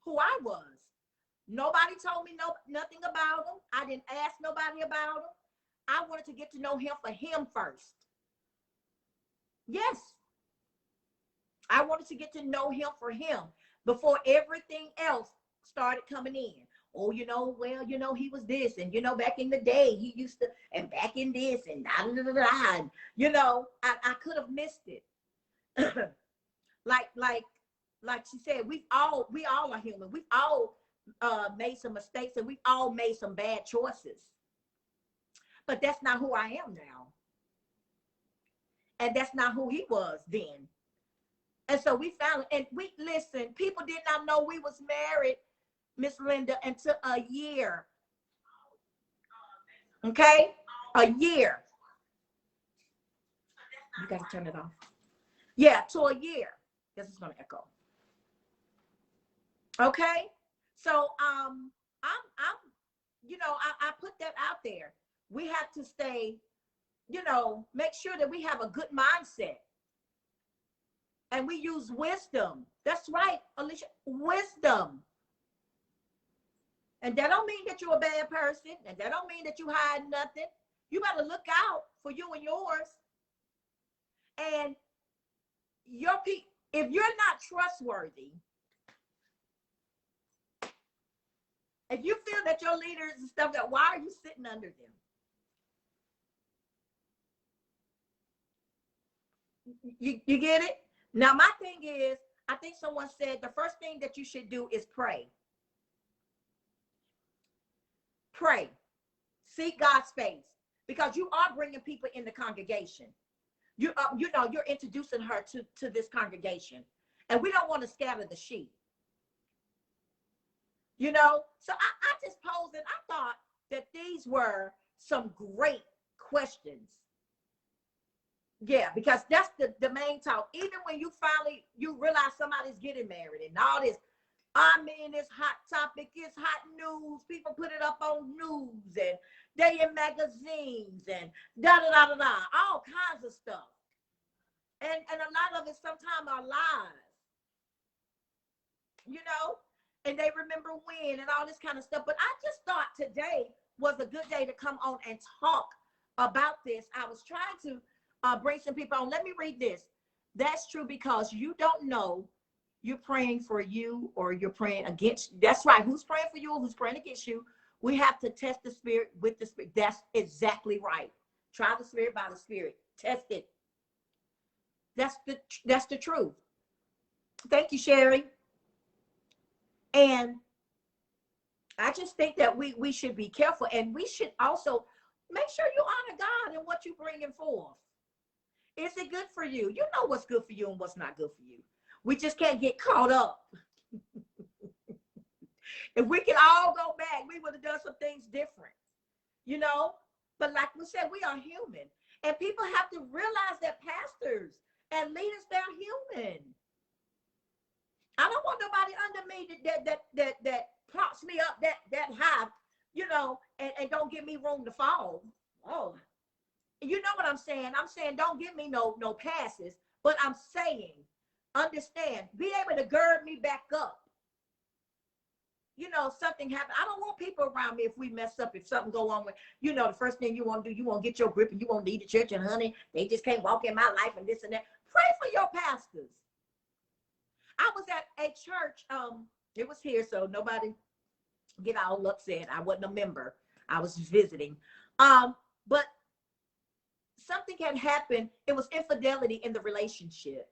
[SPEAKER 2] who I was. Nobody told me nothing about him. I didn't ask nobody about him. I wanted to get to know him for him first. Yes. I wanted to get to know him for him before everything else started coming in. Oh, you know, well, you know, he was this, and, you know, back in the day, he used to, and back in this, and da, da, da, da, and, you know, I could have missed it. like she said, we all are human. We've all made some mistakes, and we've all made some bad choices. But that's not who I am now. And that's not who he was then. And so we found, and listen, people did not know we was married, Miss Linda, until a year. Okay? A year. You got to turn it off. Yeah, to a year. This is going to echo. Okay? So, I'm you know, I put that out there. We have to stay, you know, make sure that we have a good mindset. And we use wisdom. That's right, Alicia, wisdom. And that don't mean that you're a bad person. And that don't mean that you hide nothing. You better look out for you and yours. And if you're not trustworthy, if you feel that your leaders and stuff, that why are you sitting under them? You get it? Now, my thing is, I think someone said the first thing that you should do is pray. Pray. Seek God's face, because you are bringing people in the congregation. You know, you're introducing her to this congregation, and we don't want to scatter the sheep. You know, so I just posed, and I thought that these were some great questions. Yeah, because that's the main talk. Even when you realize somebody's getting married and all this, I mean, it's hot topic, it's hot news. People put it up on news and they in magazines and da da da da da, all kinds of stuff. And a lot of it sometimes are lies, you know, and they remember when and all this kind of stuff. But I just thought today was a good day to come on and talk about this. I was trying to bring some people on. Let me read this. That's true because you don't know you're praying for you or you're praying against you. That's right. Who's praying for you or who's praying against you? We have to test the spirit with the spirit. That's exactly right. Try the spirit by the spirit. Test it. That's the truth. Thank you, Sherry. And I just think that we should be careful, and we should also make sure you honor God and what you're bringing forth. Is it good for you? You know what's good for you and what's not good for you. We just can't get caught up. If we could all go back, we would have done some things different, you know? But like we said, we are human. And people have to realize that pastors and leaders, they're human. I don't want nobody under me that props me up that high, you know, and don't give me room to fall. Oh, you know what I'm saying? I'm saying don't give me no passes, but I'm saying, understand, be able to gird me back up. You know, something happened. I don't want people around me if we mess up, if something go on with, you know, the first thing you want to do, you want to get your grip and you want to lead the church, and honey, they just can't walk in my life and this and that. Pray for your pastors. I was at a church, it was here, so nobody get all upset. I wasn't a member. I was visiting. But something had happened. It was infidelity in the relationship.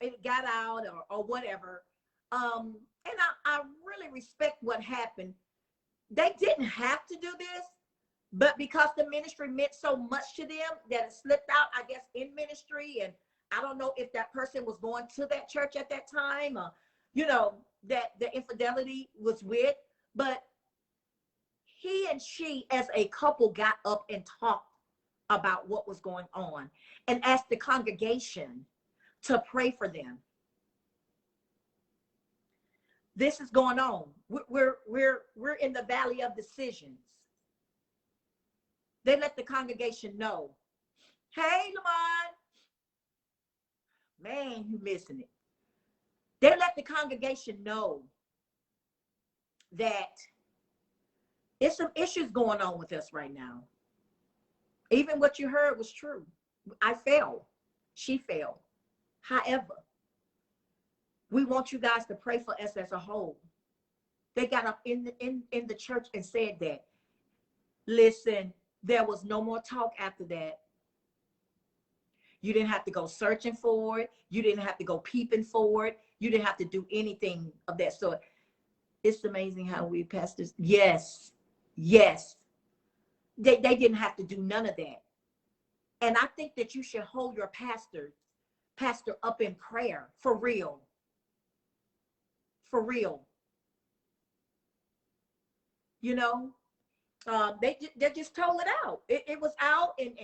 [SPEAKER 2] It got out or whatever. And I really respect what happened. They didn't have to do this, but because the ministry meant so much to them that it slipped out, I guess, in ministry. And I don't know if that person was going to that church at that time, or, you know, that the infidelity was with, but he and she as a couple got up and talked about what was going on and asked the congregation to pray for them. This is going on. We're in the valley of decisions. They let the congregation know, hey, Lamont, man, you missing it. They let the congregation know that it's some issues going on with us right now. Even what you heard was true. I fell. She fell. However, we want you guys to pray for us as a whole. They got up in the church and said that. Listen, there was no more talk after that. You didn't have to go searching for it. You didn't have to go peeping for it. You didn't have to do anything of that sort. It's amazing how we pastors, yes. They didn't have to do none of that. And I think that you should hold your pastor up in prayer, for real. For real. You know, they just told it out. It was out, and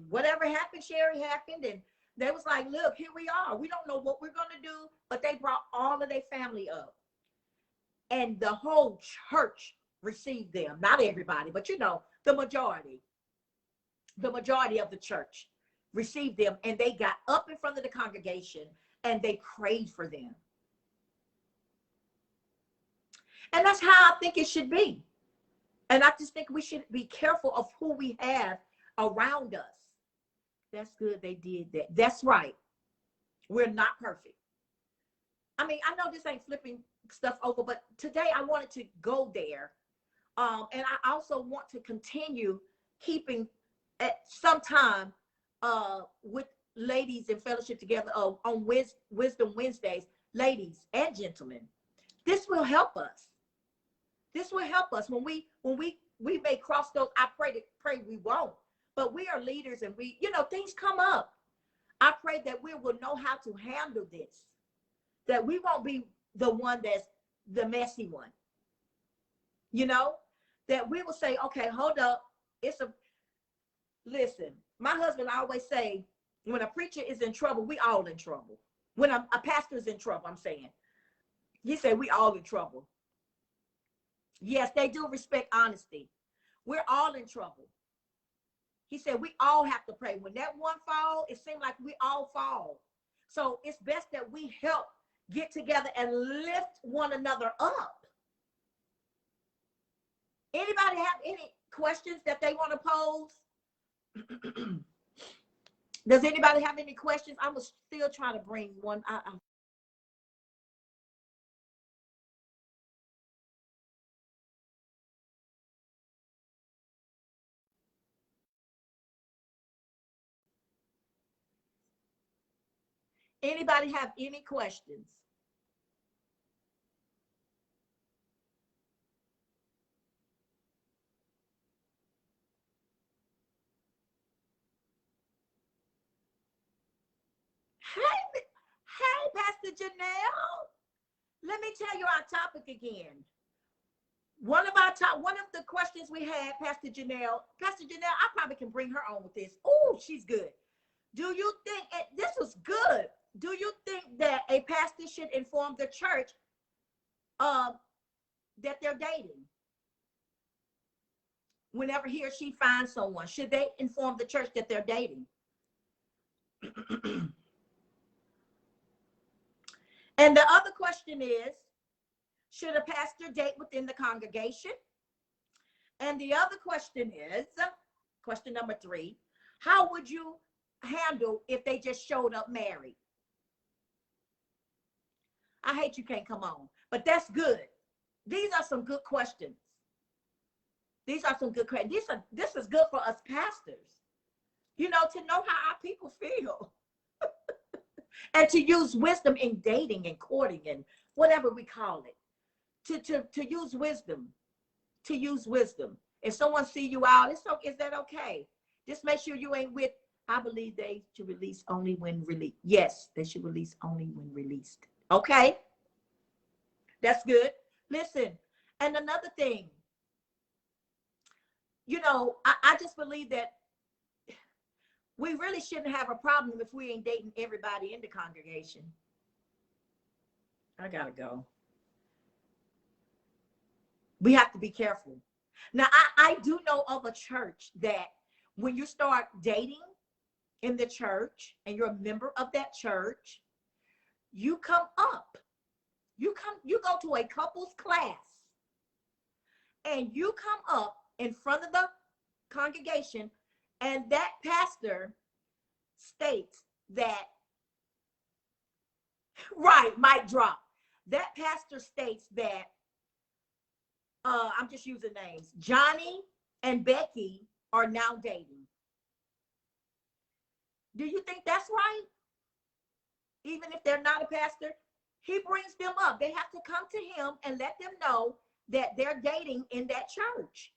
[SPEAKER 2] whatever happened, Sherry, happened, and they was like, look, here we are. We don't know what we're going to do, but they brought all of their family up. And the whole church received them. Not everybody, but you know, the majority of the church received them, and they got up in front of the congregation and they prayed for them. And that's how I think it should be. And I just think we should be careful of who we have around us. That's good. They did that. That's right. We're not perfect. I mean, I know this ain't flipping stuff over, but today I wanted to go there. And I also want to continue keeping at some time with ladies in fellowship together on Wisdom Wednesdays, ladies and gentlemen. This will help us. This will help us when we may cross those. I pray we won't, but we are leaders, and we, you know, things come up. I pray that we will know how to handle this, that we won't be the one that's the messy one. You know, that we will say, okay, hold up. Listen, my husband always say, when a preacher is in trouble, we all in trouble. When a pastor is in trouble, I'm saying, He said, we all in trouble. Yes, they do respect honesty. We're all in trouble. He said, we all have to pray. When that one fall, it seems like we all fall. So it's best that we help get together and lift one another up. Anybody have any questions that they want to pose? Does anybody have any questions? I was still trying to bring one. Anybody have any questions? Hey, Pastor Janelle. Let me tell you our topic again. One of the questions we had, Pastor Janelle, I probably can bring her on with this. Oh, she's good. Do you think, this was good, do you think that a pastor should inform the church that they're dating? Whenever he or she finds someone, should they inform the church that they're dating? And the other question is, should a pastor date within the congregation? And the other question is, question number 3, how would you handle if they just showed up married? I hate you can't come on, but that's good. These are some good questions. These are some good questions. This is good for us pastors, to know how our people feel. And to use wisdom in dating and courting and whatever we call it. To use wisdom. To use wisdom. If someone see you out, is that okay? Just make sure you ain't with, I believe they should release only when released. Yes, they should release only when released. Okay? That's good. Listen, and another thing, I just believe that we really shouldn't have a problem if we ain't dating everybody in the congregation. I gotta go. We have to be careful. Now, I do know of a church that when you start dating in the church and you're a member of that church, you come up. You go to a couples class and you come up in front of the congregation, and that pastor states that, right, mic drop. That pastor states that, I'm just using names, Johnny and Becky are now dating. Do you think that's right? Even if they're not a pastor, he brings them up. They have to come to him and let them know that they're dating in that church.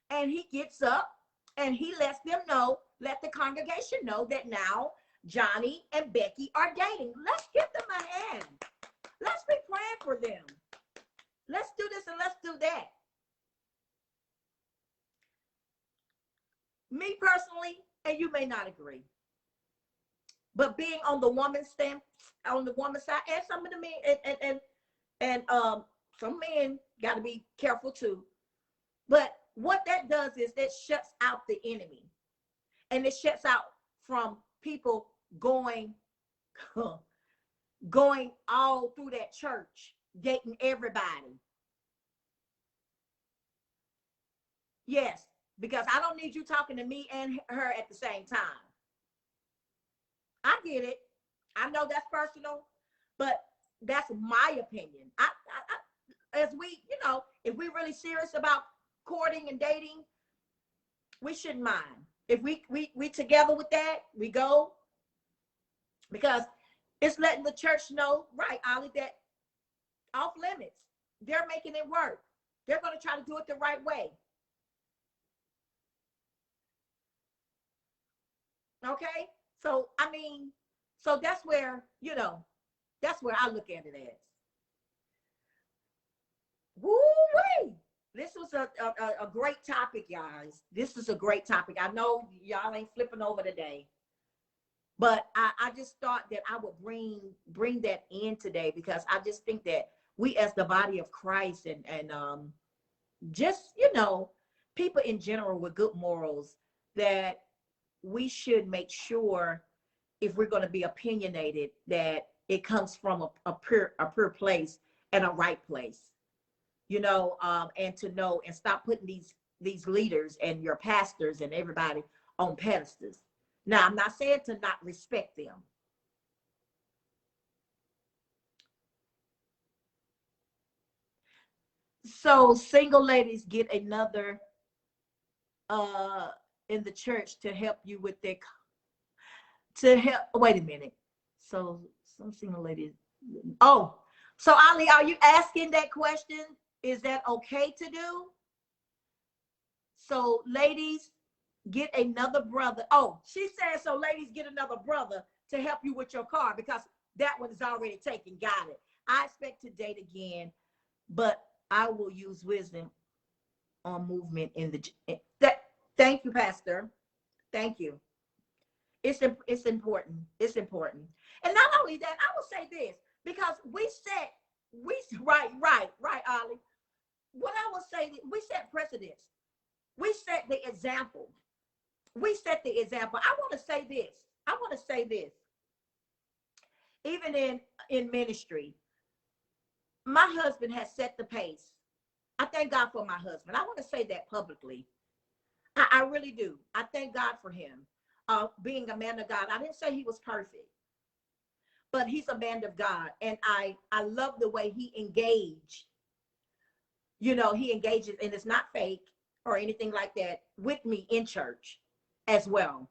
[SPEAKER 2] And he gets up and he lets them know, let the congregation know that now Johnny and Becky are dating. Let's give them a hand. Let's be praying for them. Let's do this and let's do that. Me personally, and you may not agree, but being on the woman's side, and some of the men, and some men got to be careful too. But what that does is that shuts out the enemy, and it shuts out from people going all through that church, dating everybody. Yes, because I don't need you talking to me and her at the same time. I get it. I know that's personal, but that's my opinion. As we, if we're really serious about courting and dating, we shouldn't mind. If we together with that, we go, because it's letting the church know, right, Ollie, that off limits. They're making it work. They're going to try to do it the right way. Okay? So, so that's where, that's where I look at it as. Woo-wee! This was a great topic, guys. This is a great topic. I know y'all ain't flipping over today. But I just thought that I would bring that in today, because I just think that we as the body of Christ, and just, people in general with good morals, that we should make sure, if we're going to be opinionated, that it comes from a pure place and a right place, and to know and stop putting these leaders and your pastors and everybody on pedestals. Now, I'm not saying to not respect them. So single ladies get another in the church to help you with their, to help. Wait a minute. So some single ladies. Oh, so Ali, are you asking that question? Is that okay to do? So ladies get another brother. Oh, she said, so ladies get another brother to help you with your car, because that one is already taken. Got it. I expect to date again, but I will use wisdom on movement in the that. Thank you, Pastor. Thank you. It's important. It's important. And not only that, I will say this, because we right, Ollie. What I will say, we set precedents. We set the example. We set the example. I want to say this. I want to say this. Even in ministry, my husband has set the pace. I thank God for my husband. I want to say that publicly. I really do. I thank God for him. Being a man of God. I didn't say he was perfect, but he's a man of God. And I love the way he engaged. He engages, and it's not fake or anything like that, with me in church as well.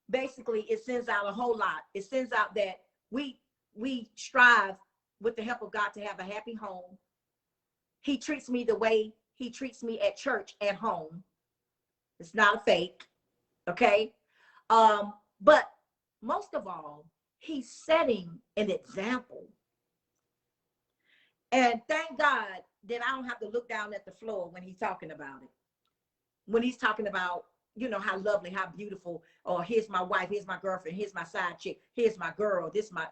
[SPEAKER 2] Basically, it sends out a whole lot. It sends out that we strive, with the help of God, to have a happy home. He treats me the way he treats me at church, at home. It's not a fake. Okay. But most of all, he's setting an example. And thank God that I don't have to look down at the floor when he's talking about it. When he's talking about, how lovely, how beautiful, or here's my wife, here's my girlfriend, here's my side chick, here's my girl, this my,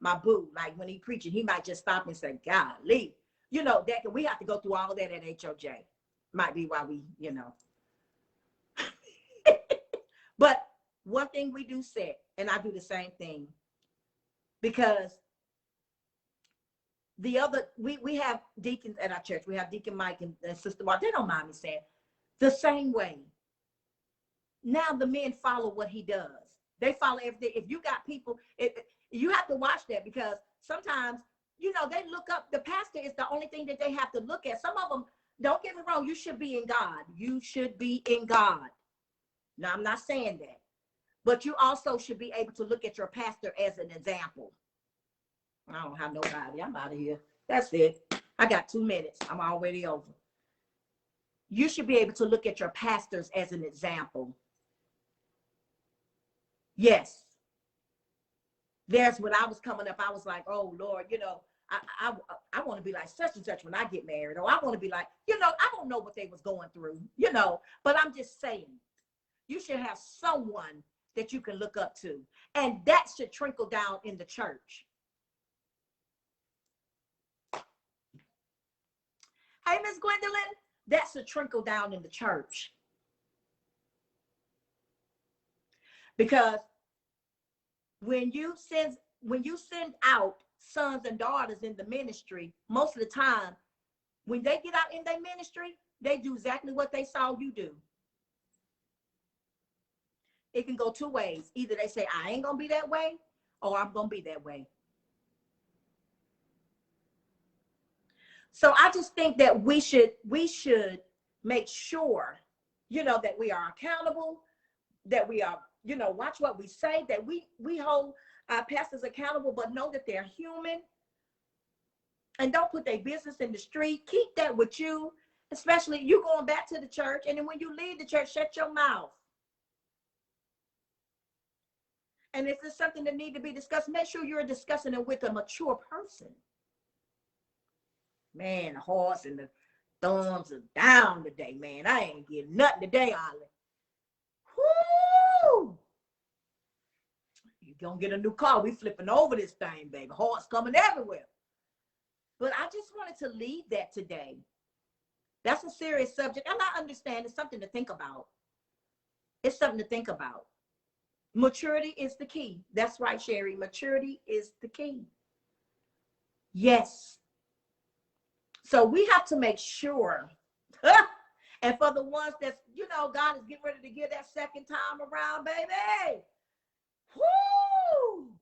[SPEAKER 2] my boo. Like when he preaching, he might just stop and say, golly, that we have to go through all of that at HOJ. Might be why we, But one thing we do set, and I do the same thing, because we have deacons at our church. We have Deacon Mike and Sister Mark. They don't mind me saying the same way. Now the men follow what he does. They follow everything. If you got people, you have to watch that, because sometimes, they look up. The pastor is the only thing that they have to look at. Some of them, don't get me wrong, you should be in God. You should be in God. Now, I'm not saying that. But you also should be able to look at your pastor as an example. I don't have nobody. I'm out of here. That's it. I got 2 minutes. I'm already over. You should be able to look at your pastors as an example. Yes. There's, when I was coming up, I was like, oh, Lord, I want to be like such and such when I get married. Or I want to be like, I don't know what they was going through, but I'm just saying, you should have someone that you can look up to. And that should trickle down in the church. Hey, Miss Gwendolyn, that should trickle down in the church. Because when you send out sons and daughters in the ministry, most of the time, when they get out in their ministry, they do exactly what they saw you do. It can go 2 ways. Either they say, I ain't gonna be that way, or I'm gonna be that way. So I just think that we should make sure, that we are accountable, that we are, watch what we say, that we hold our pastors accountable, but know that they're human. And don't put their business in the street. Keep that with you, especially you going back to the church. And then when you leave the church, shut your mouth. And if there's something that needs to be discussed, make sure you're discussing it with a mature person. Man, the horse and the thumbs are down today, man. I ain't getting nothing today, Ollie. Woo! You're gonna get a new car. We flipping over this thing, baby. Horse coming everywhere. But I just wanted to leave that today. That's a serious subject. And I understand it's something to think about. It's something to think about. Maturity is the key. That's right, Sherry. Maturity is the key. Yes. So we have to make sure. And for the ones that's, God is getting ready to give that second time around, baby. Whoo!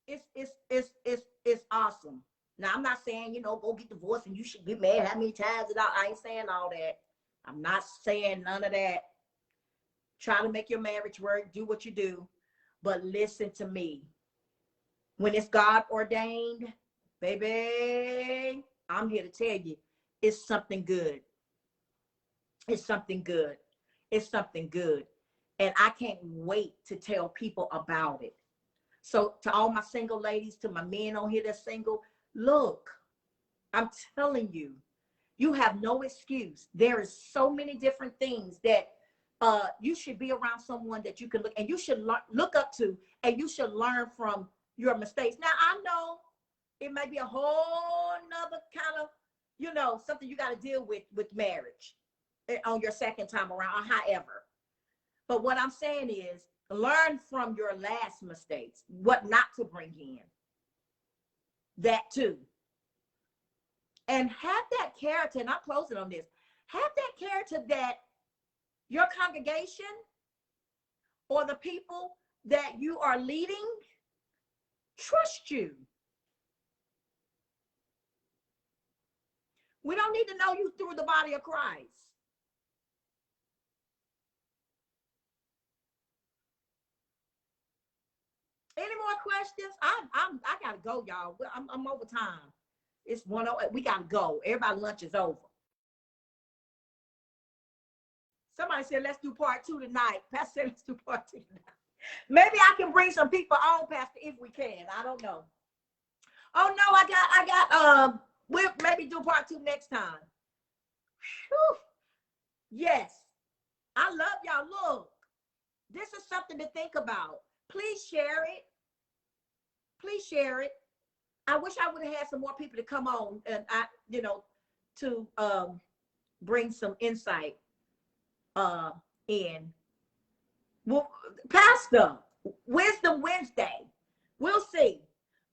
[SPEAKER 2] It's awesome. Now, I'm not saying, go get divorced and you should get married how many times. I ain't saying all that. I'm not saying none of that. Try to make your marriage work. Do what you do. But listen to me. When it's God ordained, baby, I'm here to tell you, it's something good. It's something good. It's something good. And I can't wait to tell people about it. So to all my single ladies, to my men on here that's single, look, I'm telling you, you have no excuse. There is so many different things that you should be around someone that you can look, and you should look up to, and you should learn from your mistakes. Now, I know it may be a whole nother kind of, something you got to deal with marriage on your second time around, or however. But what I'm saying is, learn from your last mistakes, what not to bring in. That too. And have that character, and I'm closing on this, have that character that your congregation or the people that you are leading trust you. We don't need to know you through the body of Christ. Any more questions? I gotta go, y'all. I'm over time. It's 1:08. We gotta go. Everybody lunch is over. Somebody said let's do part 2 tonight. Pastor said let's do part 2 tonight. Maybe I can bring some people on, Pastor, if we can. I don't know. Oh no, I got we'll maybe do part 2 next time. Whew. Yes. I love y'all. Look, this is something to think about. Please share it. Please share it. I wish I would have had some more people to come on and to bring some insight in. Well, Pastor, Wisdom Wednesday. We'll see.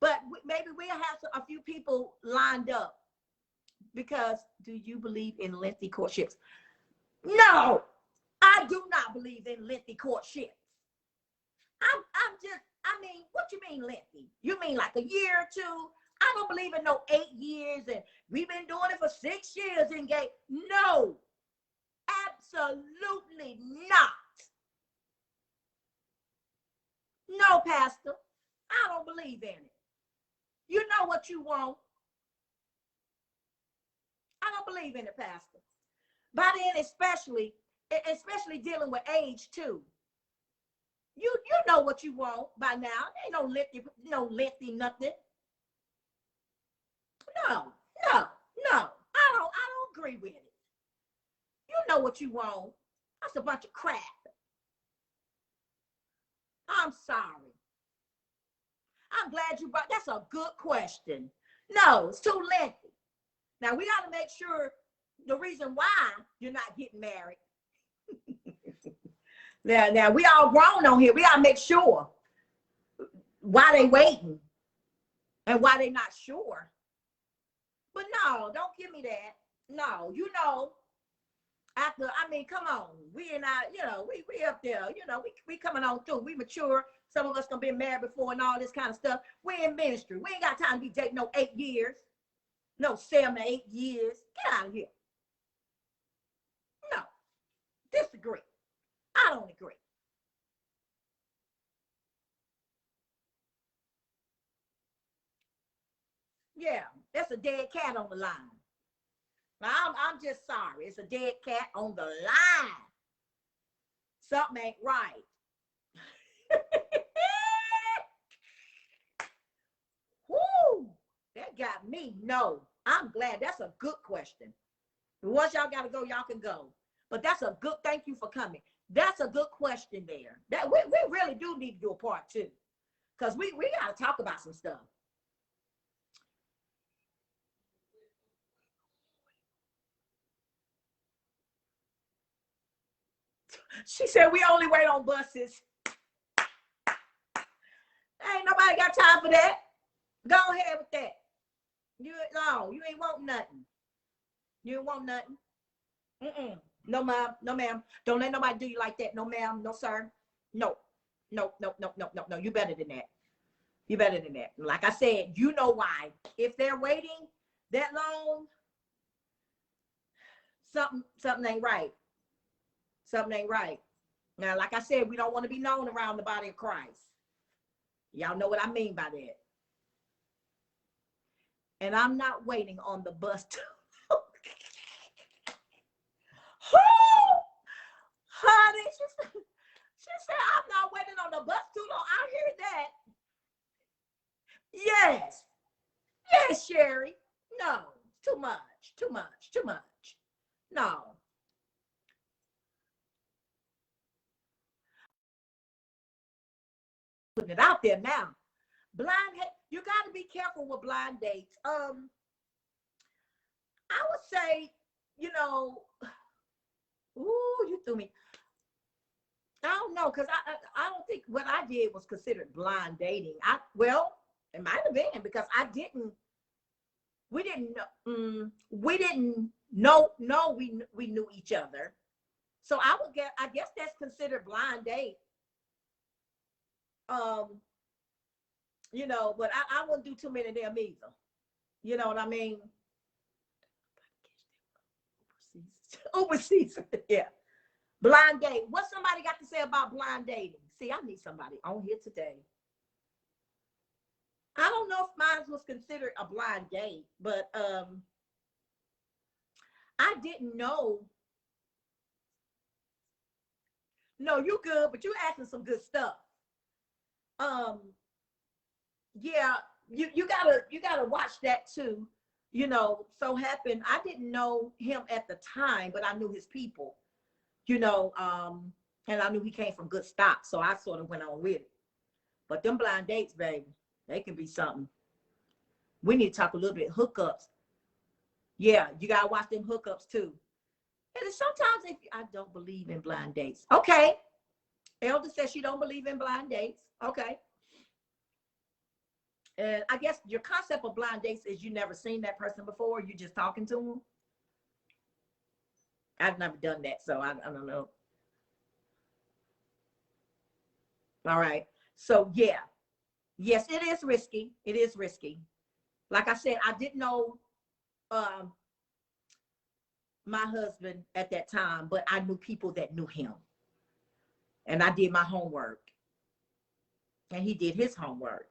[SPEAKER 2] But maybe we'll have a few people lined up. Because do you believe in lengthy courtships? No, I do not believe in lengthy courtships. What you mean lengthy? You mean like a year or two? I don't believe in no 8 years and we've been doing it for 6 years engaged. No, absolutely not. No, Pastor, I don't believe in it. You know what you want. I don't believe in it, Pastor. By then, especially dealing with age too. You know what you want by now. Ain't no lengthy nothing. No. I don't agree with it. You know what you want. That's a bunch of crap. I'm sorry. I'm glad you brought. That's a good question. No, it's too lengthy. Now we got to make sure the reason why you're not getting married. Now we all grown on here. We gotta make sure why they waiting and why they not sure. But no, don't give me that. No, after, come on. We and we up there, we coming on through. We mature. Some of us gonna be married before and all this kind of stuff. We in ministry. We ain't got time to be dating no 8 years. No 7 to 8 years. Get out of here. No. Disagree. I don't agree. Yeah, that's a dead cat on the line. I'm just sorry. It's a dead cat on the line. Something ain't right. Whoo, that got me. No, I'm glad. That's a good question. Once y'all got to go, y'all can go. But that's a good, thank you for coming. That's a good question there. That we really do need to do a part two. Because we got to talk about some stuff. She said we only wait on buses. Ain't nobody got time for that. Go ahead with that. You ain't want nothing. You ain't want nothing. No, ma'am. No, ma'am. Don't let nobody do you like that. No, ma'am. No, sir. No. No, no, no, no, no, no. You better than that. You better than that. Like I said, you know why. If they're waiting that long, something ain't right. Something ain't right. Now, like I said, we don't want to be known around the body of Christ. Y'all know what I mean by that. And I'm not waiting on the bus to honey, she said, I'm not waiting on the bus too long. I hear that. Yes. Yes, Sherry. No. Too much. Too much. Too much. No. Putting it out there now. You got to be careful with blind dates. I would say, you know, ooh, you threw me. I don't know, because I don't think what I did was considered blind dating. Well, it might have been, because we didn't know we knew each other. So I guess that's considered blind date. You know, but I wouldn't do too many of them either. You know what I mean? Overseas. Yeah. Blind date. What somebody got to say about blind dating? See, I need somebody on here today. I don't know if mine was considered a blind date, but I didn't know. No, you good, but you asking some good stuff. Yeah, you gotta watch that too. You know, so happened I didn't know him at the time, but I knew his people. You know, and I knew he came from good stock, so I sort of went on with it. But them blind dates, baby, they can be something. We need to talk a little bit hookups. Yeah, you gotta watch them hookups too. And sometimes I don't believe in blind dates. Okay, Elder says she don't believe in blind dates. Okay. And I guess your concept of blind dates is you never seen that person before. You just talking to them. I've never done that, so I don't know. All right. So yeah, yes, it is risky. It is risky. Like I said, I didn't know my husband at that time, but I knew people that knew him. And I did my homework. And he did his homework.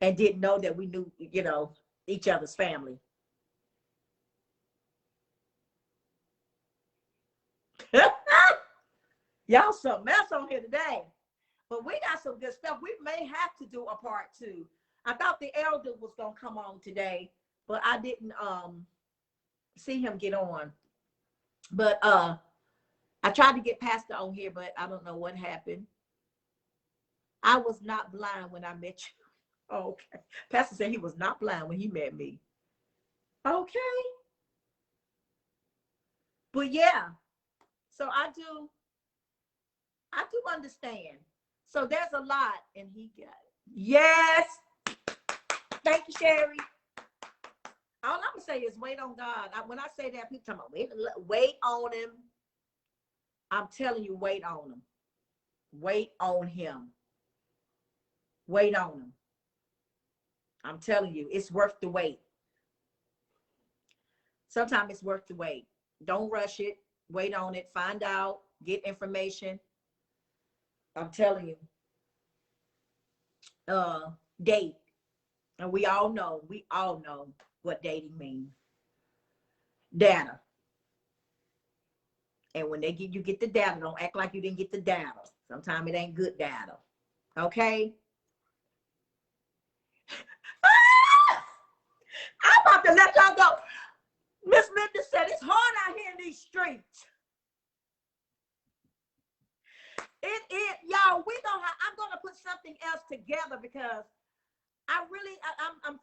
[SPEAKER 2] And didn't know that we knew, you know, each other's family. Y'all something else on here today. But we got some good stuff. We may have to do a part two. I thought the elder was going to come on today, but I didn't see him get on. But I tried to get Pastor on here, but I don't know what happened. I was not blind when I met you. Oh, okay. Pastor said he was not blind when he met me. Okay. But yeah, so I do understand. So there's a lot, and he got it. Yes. Thank you, Sherry. All I'm gonna say is wait on God. When I say that, people talking about wait on him. I'm telling you, wait on him. Wait on him. Wait on him. I'm telling you, it's worth the wait. Sometimes it's worth the wait. Don't rush it. Wait on it. Find out. Get information. I'm telling you. Date. And we all know what dating means. Data. And when you get the data, don't act like you didn't get the data. Sometimes it ain't good data. Okay? I'm about to let y'all go. Miss Linda said it's hard out here in these streets. put something else together because I'm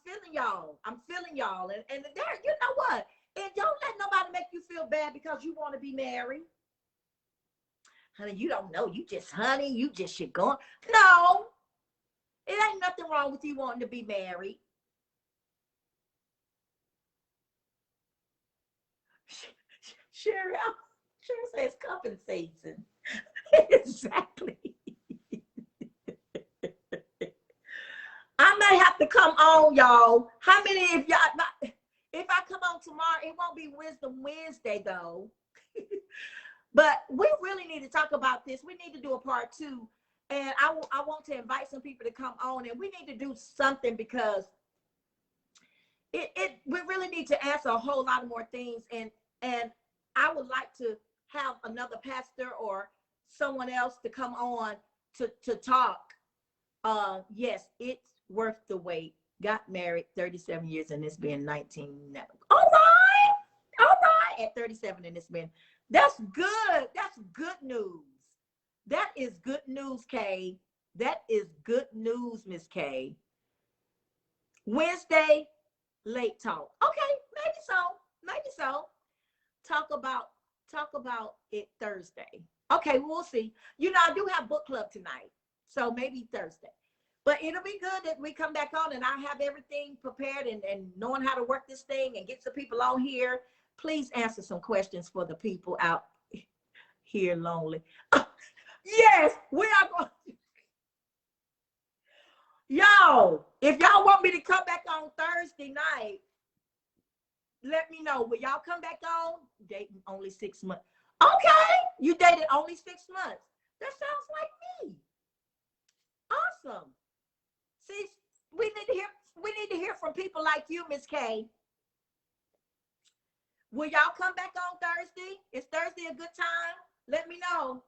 [SPEAKER 2] feeling y'all. I'm feeling y'all. And there, you know what? And don't let nobody make you feel bad because you want to be married. Honey, you don't know. You just, honey, you just should go. No, it ain't nothing wrong with you wanting to be married. Sherry, Sherry says cuffing season. Exactly. I may have to come on, y'all. How many of y'all, if I come on tomorrow, it won't be Wisdom Wednesday, though. But we really need to talk about this. We need to do a part 2. And I want to invite some people to come on. And we need to do something because we really need to answer a whole lot of more things. And I would like to have another pastor or someone else to come on to talk. Yes, it's worth the wait. Got married 37 years and it's been 19. All right. At 37 and it's been, that's good. That's good news. That is good news, Kay. That is good news, Miss Kay. Wednesday, late talk. Okay, maybe so. Talk about it Thursday. Okay, we'll see. You know, I do have book club tonight, so maybe Thursday. But it'll be good that we come back on and I have everything prepared and knowing how to work this thing and get some people on here. Please answer some questions for the people out here lonely. Yes, we are going. Y'all, if y'all want me to come back on Thursday night, let me know. Will y'all come back on? Dating only 6 months. Okay, you dated only 6 months. That sounds like me. Awesome. See, we need to hear from people like you, Miss Kay. Will y'all come back on Thursday? Is Thursday a good time? Let me know.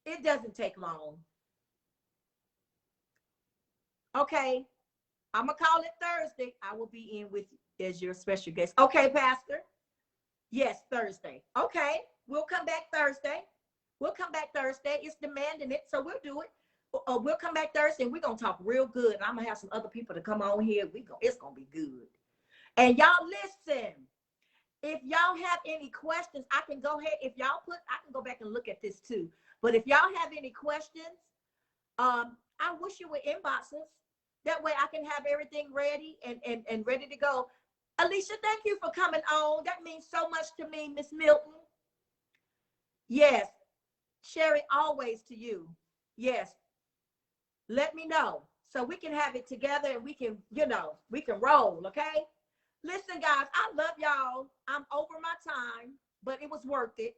[SPEAKER 2] It doesn't take long. Okay, I'm going to call it Thursday. I will be in with you as your special guest. Okay, Pastor? Yes, Thursday. Okay, we'll come back Thursday. It's demanding it, so we'll do it. We'll come back Thursday, and we're going to talk real good. I'm going to have some other people to come on here. It's going to be good. And y'all listen. If y'all have any questions, I can go ahead. I can go back and look at this too. But if y'all have any questions, I wish you would inbox us. That way I can have everything ready and ready to go. Alicia, thank you for coming on. That means so much to me, Miss Milton. Yes. Sherry, always to you. Yes. Let me know so we can have it together and we can, we can roll, okay? Listen, guys, I love y'all. I'm over my time, but it was worth it.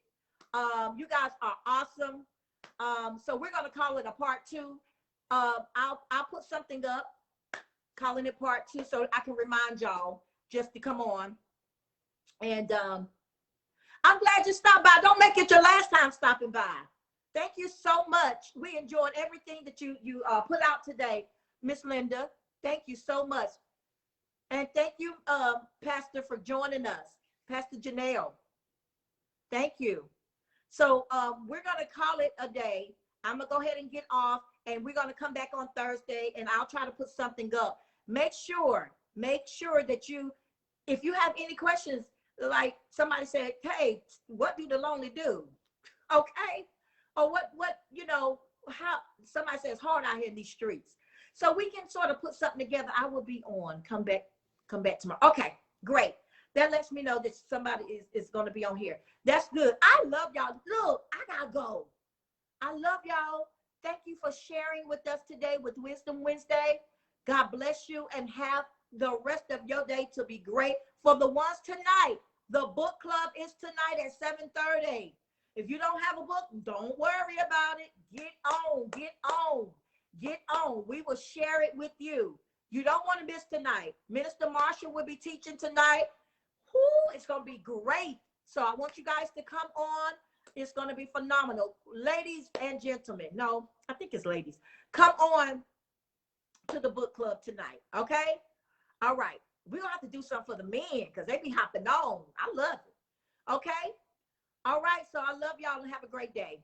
[SPEAKER 2] You guys are awesome. So we're going to call it a part 2. I'll put something up, calling it part 2, so I can remind y'all just to come on. And I'm glad you stopped by. Don't make it your last time stopping by. Thank you so much. We enjoyed everything that you put out today, Miss Linda. Thank you so much. And thank you, Pastor, for joining us. Pastor Janelle. Thank you. So we're going to call it a day. I'm going to go ahead and get off, and we're going to come back on Thursday, and I'll try to put something up. Make sure that if you have any questions, like somebody said, hey, what do the lonely do? Okay. Or what, how somebody says hard out here in these streets. So we can sort of put something together. I will be on. Come back tomorrow. Okay, great. That lets me know that somebody is going to be on here. That's good. I love y'all. Look, I got to go. I love y'all. Thank you for sharing with us today with Wisdom Wednesday. God bless you and have the rest of your day to be great. For the ones tonight, the book club is tonight at 7:30. If you don't have a book, don't worry about it. Get on. We will share it with you. You don't want to miss tonight. Minister Marshall will be teaching tonight. It's going to be great. So I want you guys to come on. It's going to be phenomenal. Ladies and gentlemen. No, I think it's ladies. Come on to the book club tonight. Okay? All right. We're going to have to do something for the men because they be hopping on. I love it. Okay? All right. So I love y'all and have a great day.